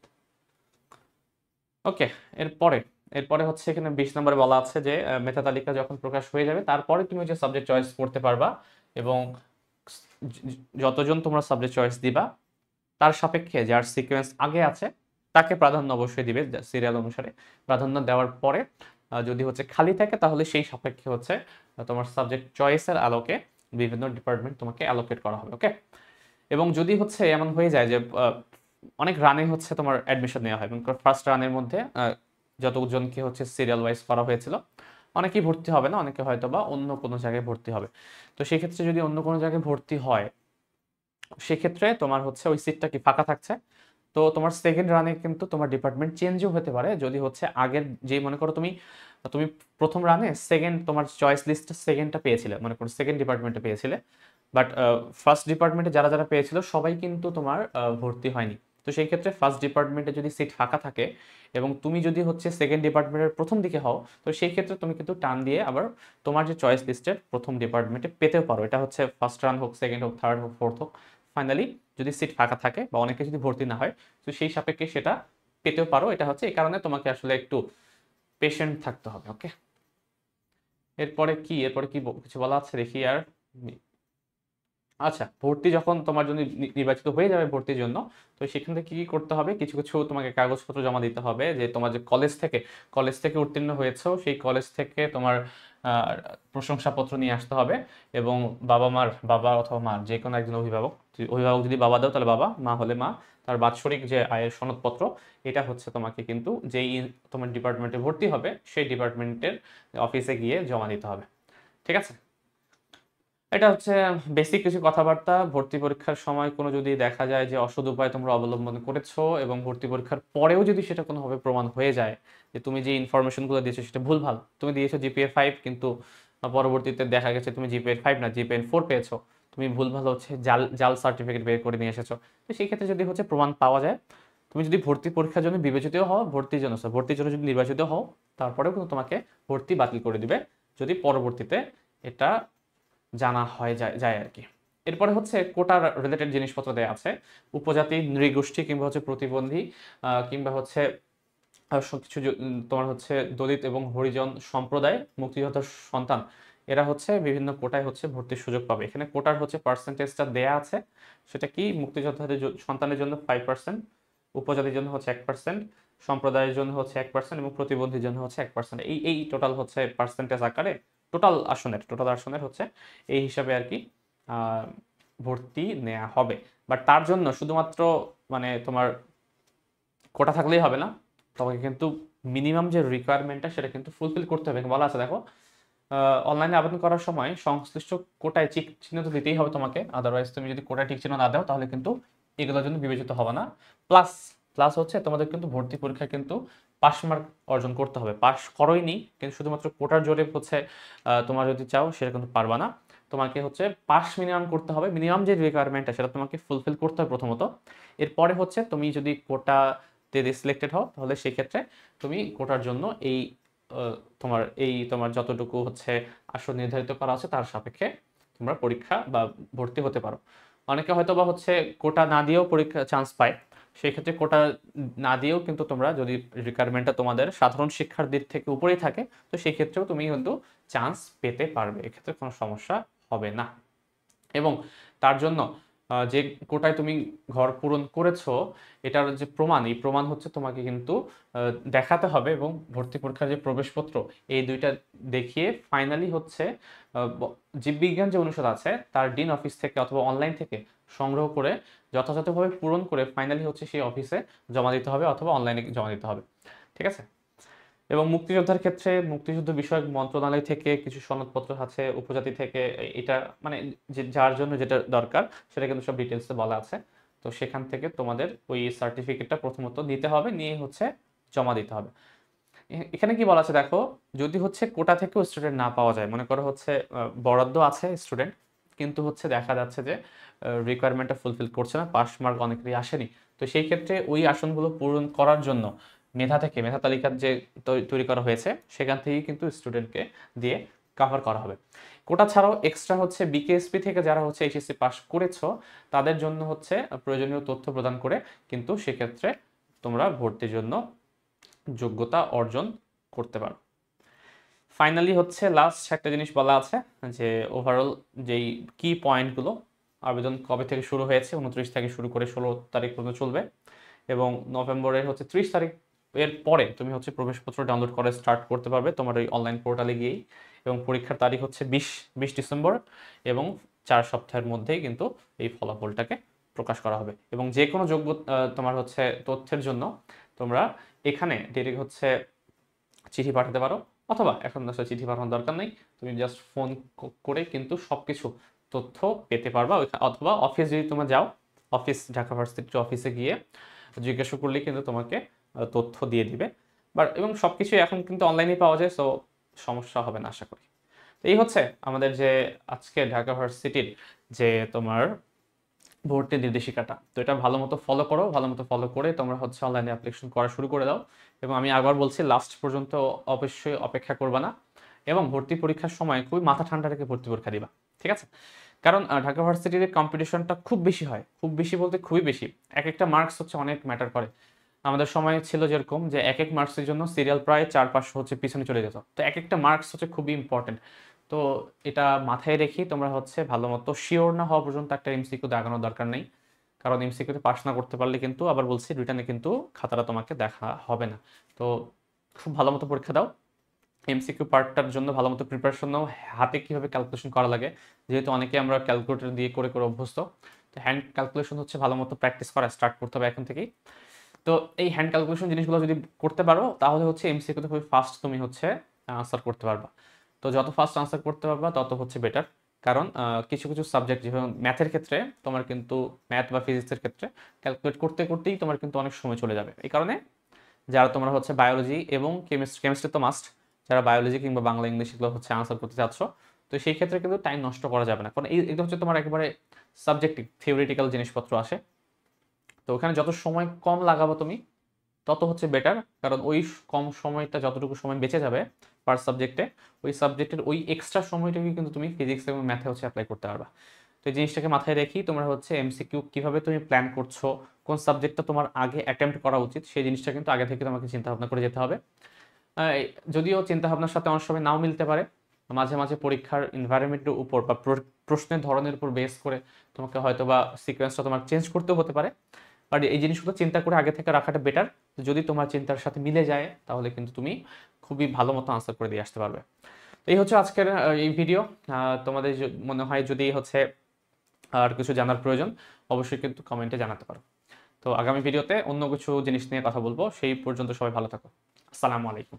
ওকে, এরপরে এরপরে হচ্ছে এখানে 20 নম্বরে বলা আছে যে মেধা তালিকা যখন প্রকাশ হয়ে যাবে তারপরে তুমি যে সাবজেক্ট চয়েস করতে পারবা, এবং যতজন তোমরা সাবজেক্ট চয়েস দিবা তার সাপেক্ষে যার সিকোয়েন্স আগে আছে তাকে প্রাধান্য অবশ্যই দিবে সিরিয়াল অনুসারে। প্রাধান্য দেওয়ার পরে যদি হচ্ছে খালি থাকে, তাহলে সেই সাপেক্ষে হচ্ছে তোমার সাবজেক্ট চয়েসের আলোকে বিভিন্ন ডিপার্টমেন্ট তোমাকে অ্যালোকেট করা হবে। ওকে, এবং যদি হচ্ছে এমন হয়ে যায় যে অনেক রানে হচ্ছে তোমার অ্যাডমিশন নেওয়া হয়, এবং ফার্স্ট রানের মধ্যে যতজনকে হচ্ছে সিরিয়াল ওয়াইজ করা হয়েছিল অনেকেই ভর্তি হবে না, অনেকে হয়তো বা অন্য কোনো জায়গায় ভর্তি হবে। তো সেই ক্ষেত্রে যদি অন্য কোনো জায়গায় ভর্তি হয়, সেক্ষেত্রে তোমার হচ্ছে ওই সিটটা কি ফাঁকা থাকছে, তো তোমার সেকেন্ড রানে কিন্তু তোমার ডিপার্টমেন্ট চেঞ্জও হতে পারে। যদি হচ্ছে আগের যেই মনে করো তুমি তুমি প্রথম রানে সেকেন্ড তোমার চয়েস লিস্টে সেকেন্ডটা পেয়েছিলে, মনে করো সেকেন্ড ডিপার্টমেন্টে পেয়েছিলে, বাট ফার্স্ট ডিপার্টমেন্টে যারা যারা পেয়েছিল সবাই কিন্তু তোমার ভর্তি হয়নি। তো সেই ক্ষেত্রে ফার্স্ট ডিপার্টমেন্টে যদি সিট ফাঁকা থাকে এবং তুমি যদি হচ্ছে সেকেন্ড ডিপার্টমেন্টের প্রথম দিকে হও, তো সেই ক্ষেত্রে তুমি কিন্তু টান দিয়ে আবার তোমার যে চয়েস লিস্টের প্রথম ডিপার্টমেন্টে পেতেও পারো। এটা হচ্ছে ফার্স্ট রান হোক, সেকেন্ড হোক, থার্ড হোক, ফোর্থ হোক, ফাইনালি যদি সিট ফাঁকা থাকে বা অনেকে যদি ভর্তি না হয়, তো সেই সাপেক্ষে সেটা পেতেও পারো। এটা হচ্ছে এই কারণে তোমাকে আসলে একটু পেশেন্ট থাকতে হবে। ওকে, এরপরে কি কিছু বলা আছে দেখি আর। আচ্ছা, ভর্তি যখন তোমার জন্য নির্বাচিত হয়ে যাবে ভর্তির জন্য, তো সেখান থেকে কি করতে হবে, কিছু কিছু তোমাকে কাগজপত্র জমা দিতে হবে, যে তোমার যে কলেজ থেকে উত্তীর্ণ হয়েছো, সেই কলেজ থেকে তোমার প্রশংসাপত্র নিয়ে আসতে হবে। এবং বাবা অথবা মা যে কোনো একজন অভিভাবক যদি বাবা দাও তাহলে বাবা, মা হলে মা, তার বাৎসরিক যে আয়ের সনদপত্র, এটা হচ্ছে তোমাকে কিন্তু যেই তোমার ডিপার্টমেন্টে ভর্তি হবে সেই ডিপার্টমেন্টের অফিসে গিয়ে জমা দিতে হবে। ঠিক আছে, এটা হচ্ছে বেসিক কিছু কথাবার্তা। ভর্তি পরীক্ষার সময় কোনো যদি দেখা যায় যে অসৎ উপায় তোমরা অবলম্বন করেছো, এবং ভর্তি পরীক্ষার পরেও যদি সেটা কোনোভাবে প্রমাণ হয়ে যায় যে তুমি যে ইনফরমেশনগুলো দিয়েছো সেটা ভুলভাল, তুমি দিয়েছো জিপিএ 5, কিন্তু পরবর্তীতে দেখা গেছে তুমি জিপিএ 5 না জিপিএ 4 পেয়েছো, তুমি ভুলভাল হচ্ছে জাল জাল সার্টিফিকেট বের করে নিয়ে এসেছো। তো সেই ক্ষেত্রে যদি হচ্ছে প্রমাণ পাওয়া যায়, তুমি যদি ভর্তি পরীক্ষার জন্য বিবেচিত হও, ভর্তির জন্য যদি নির্বাচিত হও, তারপরেও কিন্তু তোমাকে ভর্তি বাতিল করে দিবে যদি পরবর্তীতে এটা জানা হয় যায় আর কি। এরপরে হচ্ছে কোটার রিলেটেড জিনিসপত্র দেওয়া আছে। উপজাতি, নৃগোষ্ঠী কিংবা হচ্ছে প্রতিবন্ধী, কিংবা হচ্ছে কিছু তোমার হচ্ছে দলিত এবং হরিজন সম্প্রদায়, মুক্তিযোদ্ধার সন্তান, এরা হচ্ছে বিভিন্ন কোটায় হচ্ছে ভর্তির সুযোগ পাবে। এখানে কোটার হচ্ছে পার্সেন্টেজটা দেয়া আছে, সেটা কি, মুক্তিযোদ্ধাদের সন্তানের জন্য 5%, উপজাতির জন্য হচ্ছে 1%, সম্প্রদায়ের জন্য হচ্ছে 1%, এবং প্রতিবন্ধীর জন্য হচ্ছে 1%। এই টোটাল হচ্ছে পার্সেন্টেজ আকারে টোটাল আসনের হচ্ছে এই হিসাবে আর কি আহ, ভর্তি নেওয়া হবে। বাট তার জন্য শুধুমাত্র মানে তোমার কোটা থাকলেই হবে না, তোমাকে কিন্তু মিনিমাম যে রিকোয়ারমেন্টটা সেটা কিন্তু ফুলফিল করতে হবে। বলা আছে দেখো, অনলাইনে আবেদন করার সময় সংশ্লিষ্ট কোটায় টিক চিহ্ন তো দিতেই হবে তোমাকে, আদারওয়াইজ তুমি যদি কোটায় টিক চিহ্ন না দাও তাহলে কিন্তু এগুলোর জন্য বিবেচিত হবে না। প্লাস প্লাস হচ্ছে তোমাদের কিন্তু ভর্তি পরীক্ষা কিন্তু পাস মার্ক অর্জন করতে হবে। পাস করোইনি কিন্তু শুধুমাত্র কোটার জোরে হচ্ছে তোমার যদি চাও সেটা কিন্তু পারবা না। তোমাকে হচ্ছে পাস মিনিমাম করতে হবে, মিনিমাম যে রিকোয়ারমেন্টটা সেটা তোমাকে ফুলফিল করতে হবে প্রথমত। এরপরে হচ্ছে তুমি যদি কোটাতে সিলেক্টেড হও তাহলে সেক্ষেত্রে তুমি কোটার জন্য এই তোমার যতটুকু হচ্ছে আসন নির্ধারিত করা আছে তার সাপেক্ষে তোমরা পরীক্ষা বা ভর্তি হতে পারো। অনেকে হয়তো বা হচ্ছে কোটা না দিয়েও পরীক্ষা চান্স পায়, সেই ক্ষেত্রে কোটা না দিয়েও কিন্তু তোমরা যদি রিকোয়ারমেন্টটা তোমাদের সাধারণ শিক্ষার দিক থেকে উপরেই থাকে, তো সেই ক্ষেত্রেও তুমি কিন্তু চান্স পেতে পারবে, এক্ষেত্রে কোনো সমস্যা হবে না। এবং তার জন্য যে কোটায় তুমি ঘর পূরণ করেছো, এটার যে প্রমাণ, এই প্রমাণ হচ্ছে তোমাকে কিন্তু দেখাতে হবে, এবং ভর্তি পরীক্ষার যে প্রবেশপত্র, এই দুইটা দেখিয়ে ফাইনালি হচ্ছে জীববিজ্ঞান যে অনুষদ আছে তার ডিন অফিস থেকে অথবা অনলাইন থেকে সংগ্রহ করে যথাযথভাবে পূরণ করে ফাইনালি হচ্ছে সেই অফিসে জমা দিতে হবে অথবা অনলাইনে জমা দিতে হবে। ঠিক আছে, এবং মুক্তিযোদ্ধার ক্ষেত্রে মুক্তিযুদ্ধ বিষয়ক মন্ত্রণালয় থেকে কিছু সনদপত্র আছে, উপজাতি থেকে এটা মানে যার জন্য যেটা দরকার সেটা কিন্তু সব ডিটেলসে বলা আছে। তো সেখান থেকে তোমাদের ওই সার্টিফিকেটটা প্রথমত নিতে হবে, নিয়ে হচ্ছে জমা দিতে হবে। এখানে কি বলা আছে দেখো, যদি হচ্ছে কোটা থেকেও স্টুডেন্ট না পাওয়া যায়, মনে করো হচ্ছে বরাদ্দ আছে স্টুডেন্ট, কিন্তু হচ্ছে দেখা যাচ্ছে যে রিকোয়ারমেন্টটা ফুলফিল করছে না, পাস মার্ক অনেকেরই আসেনি, তো সেই ক্ষেত্রে ওই আসনগুলো পূরণ করার জন্য মেধা তালিকা যে তৈরি করা হয়েছে সেখান থেকেই কিন্তু স্টুডেন্টকে দিয়ে কভার করা হবে। কোটা ছাড়াও এক্সট্রা হচ্ছে বিকেএসপি থেকে যারা হচ্ছে এইচএসসি পাস করেছো তাদের জন্য হচ্ছে প্রয়োজনীয় তথ্য প্রদান করে কিন্তু সেক্ষেত্রে তোমরা ভর্তির জন্য যোগ্যতা অর্জন করতে পারো। ফাইনালি হচ্ছে লাস্ট একটা জিনিস বলা আছে যে ওভারঅল যেই কি পয়েন্টগুলো, আবেদন কবে থেকে শুরু হয়েছে, 29 থেকে শুরু করে 16 তারিখ পর্যন্ত চলবে, এবং নভেম্বরের হচ্ছে 30 তারিখ এর পরে তুমি হচ্ছে প্রবেশপত্র ডাউনলোড করে স্টার্ট করতে পারবে তোমার ওই অনলাইন পোর্টালে গিয়েই। এবং পরীক্ষার তারিখ হচ্ছে 20 ডিসেম্বর, এবং 4 সপ্তাহের মধ্যেই কিন্তু এই ফলাফলটাকে প্রকাশ করা হবে। এবং যে কোনো যোগ্য তোমার হচ্ছে তথ্যের জন্য তোমরা এখানে ডিরেক্ট হচ্ছে চিঠি পাঠাতে পারো, অথবা এখন আসলে চিঠি পাঠানোর দরকার নেই, তুমি জাস্ট ফোন করে কিন্তু সবকিছু তথ্য পেতে পারবা। অথবা অফিস যদি তোমরা যাও, ঢাকা ভার্সিটির অফিসে গিয়ে জিজ্ঞাসা করলেই কিন্তু তোমাকে তথ্য দিয়ে দিবে। এবং সবকিছু এখন কিন্তু অনলাইনে পাওয়া যায়, সো সমস্যা হবে না আশা করি। তো এই হচ্ছে আমাদের যে আজকে ঢাকা ভার্সিটির যে তোমার ভর্তির নির্দেশিকাটা, তো এটা ভালো মতো ফলো করো, ভালো মতো ফলো করে তোমরা হচ্ছে অনলাইনে অ্যাপ্লিকেশন করা শুরু করে দাও। এবং আমি আবার বলছি, লাস্ট পর্যন্ত অবশ্যই অপেক্ষা করবা না, এবং ভর্তি পরীক্ষার সময় খুবই মাথা ঠান্ডা রেখে ভর্তি পরীক্ষা দিবা। ঠিক আছে, কারণ ঢাকা ভার্সিটির কম্পিটিশনটা খুব বেশি হয়, খুব বেশি বলতে খুবই বেশি। এক একটা মার্কস হচ্ছে অনেক ম্যাটার করে। আমাদের সময় ছিল যেরকম যে এক এক মার্কসের জন্য সিরিয়াল প্রায় 400-500 হচ্ছে পিছনে চলে যেত, তো এক একটা মার্কস হচ্ছে খুবই ইম্পর্টেন্ট। তো এটা মাথায় রেখে তোমরা হচ্ছে ভালো মতো শিওর না হওয়া পর্যন্ত একটা এমসিকিউ দাগানোর দরকার নেই, কারণ এমসিকিউতে পাস না করতে পারলে কিন্তু আবার বলছি রিটার্নে কিন্তু খাতাটা তোমাকে দেখা হবে না। তো খুব ভালো মতো পরীক্ষা দাও, এমসিকিউ পার্টটার জন্য ভালো মতো প্রিপারেশন নাও, হাতে কীভাবে ক্যালকুলেশন করা লাগে, যেহেতু অনেকে আমরা ক্যালকুলেটর দিয়ে করে করে অভ্যস্ত, তো হ্যান্ড ক্যালকুলেশন হচ্ছে ভালো মতো প্র্যাকটিস করা স্টার্ট করতে হবে এখন থেকেই। তো এই হ্যান্ড ক্যালকুলেশন জিনিসগুলো যদি করতে পারো তাহলে হচ্ছে এমসিকিউতে খুবই ফাস্ট তুমি হচ্ছে আনসার করতে পারবা। তো যত ফাস্ট আনসার করতে পারবা তত হচ্ছে বেটার, কারণ কিছু কিছু সাবজেক্ট যেমন ম্যাথের ক্ষেত্রে তোমার কিন্তু ম্যাথ বা ফিজিক্সের ক্ষেত্রে ক্যালকুলেট করতে করতেই তোমার কিন্তু অনেক সময় চলে যাবে। এই কারণে যারা তোমরা হচ্ছে বায়োলজি এবং কেমিস্ট্রি তো মাস্ট, যারা বায়োলজি কিংবা বাংলা ইংলিশ এগুলো হচ্ছে আনসার করতে চাচ্ছ, তো সেই ক্ষেত্রে কিন্তু টাইম নষ্ট করা যাবে না, কারণ এটা হচ্ছে তোমার একেবারে সাবজেক্টিভ থিওরিটিক্যাল জিনিসপত্র আসে। তো ওখানে যত সময় কম লাগাবো তুমি তত হচ্ছে বেটার, কারণ ওই কম সময়টা যতটুকু সময় বেঁচে যাবে পার সাবজেক্টে, ওই সাবজেক্টের ওই এক্সট্রা সময়টাকে কিন্তু তুমি ফিজিক্স এবং ম্যাথে হচ্ছে অ্যাপ্লাই করতে পারবা। তো এই জিনিসটাকে মাথায় রেখেই তোমরা হচ্ছে এমসিকিউ কীভাবে তুমি প্ল্যান করছো, কোন সাবজেক্টটা তোমার আগে অ্যাটেম্প্ট করা উচিত সেই জিনিসটা কিন্তু আগে থেকে তোমাকে চিন্তা ভাবনা করে যেতে হবে। যদিও চিন্তা ভাবনার সাথে অনেক সময় নাও মিলতে পারে, মাঝে মাঝে পরীক্ষার এনভায়রনমেন্টের উপর বা প্রশ্নের ধরনের উপর বেস করে তোমাকে হয়তো বা সিকোয়েন্সটা তোমার চেঞ্জ করতেও হতে পারে, বাট এই জিনিসগুলো চিন্তা করে আগে থেকে রাখাটা বেটার। যদি তোমার চিন্তার সাথে মিলে যায় তাহলে কিন্তু তুমি খুবই ভালো মতো আনসার করে দিয়ে আসতে পারবে। তো এই হচ্ছে আজকের এই ভিডিও। তোমাদের মনে হয় যদি হচ্ছে আর কিছু জানার প্রয়োজন অবশ্যই কিন্তু কমেন্টে জানাতে পারো। তো আগামী ভিডিওতে অন্য কিছু জিনিস নিয়ে কথা বলবো, সেই পর্যন্ত সবাই ভালো থাকো। আসসালামু আলাইকুম।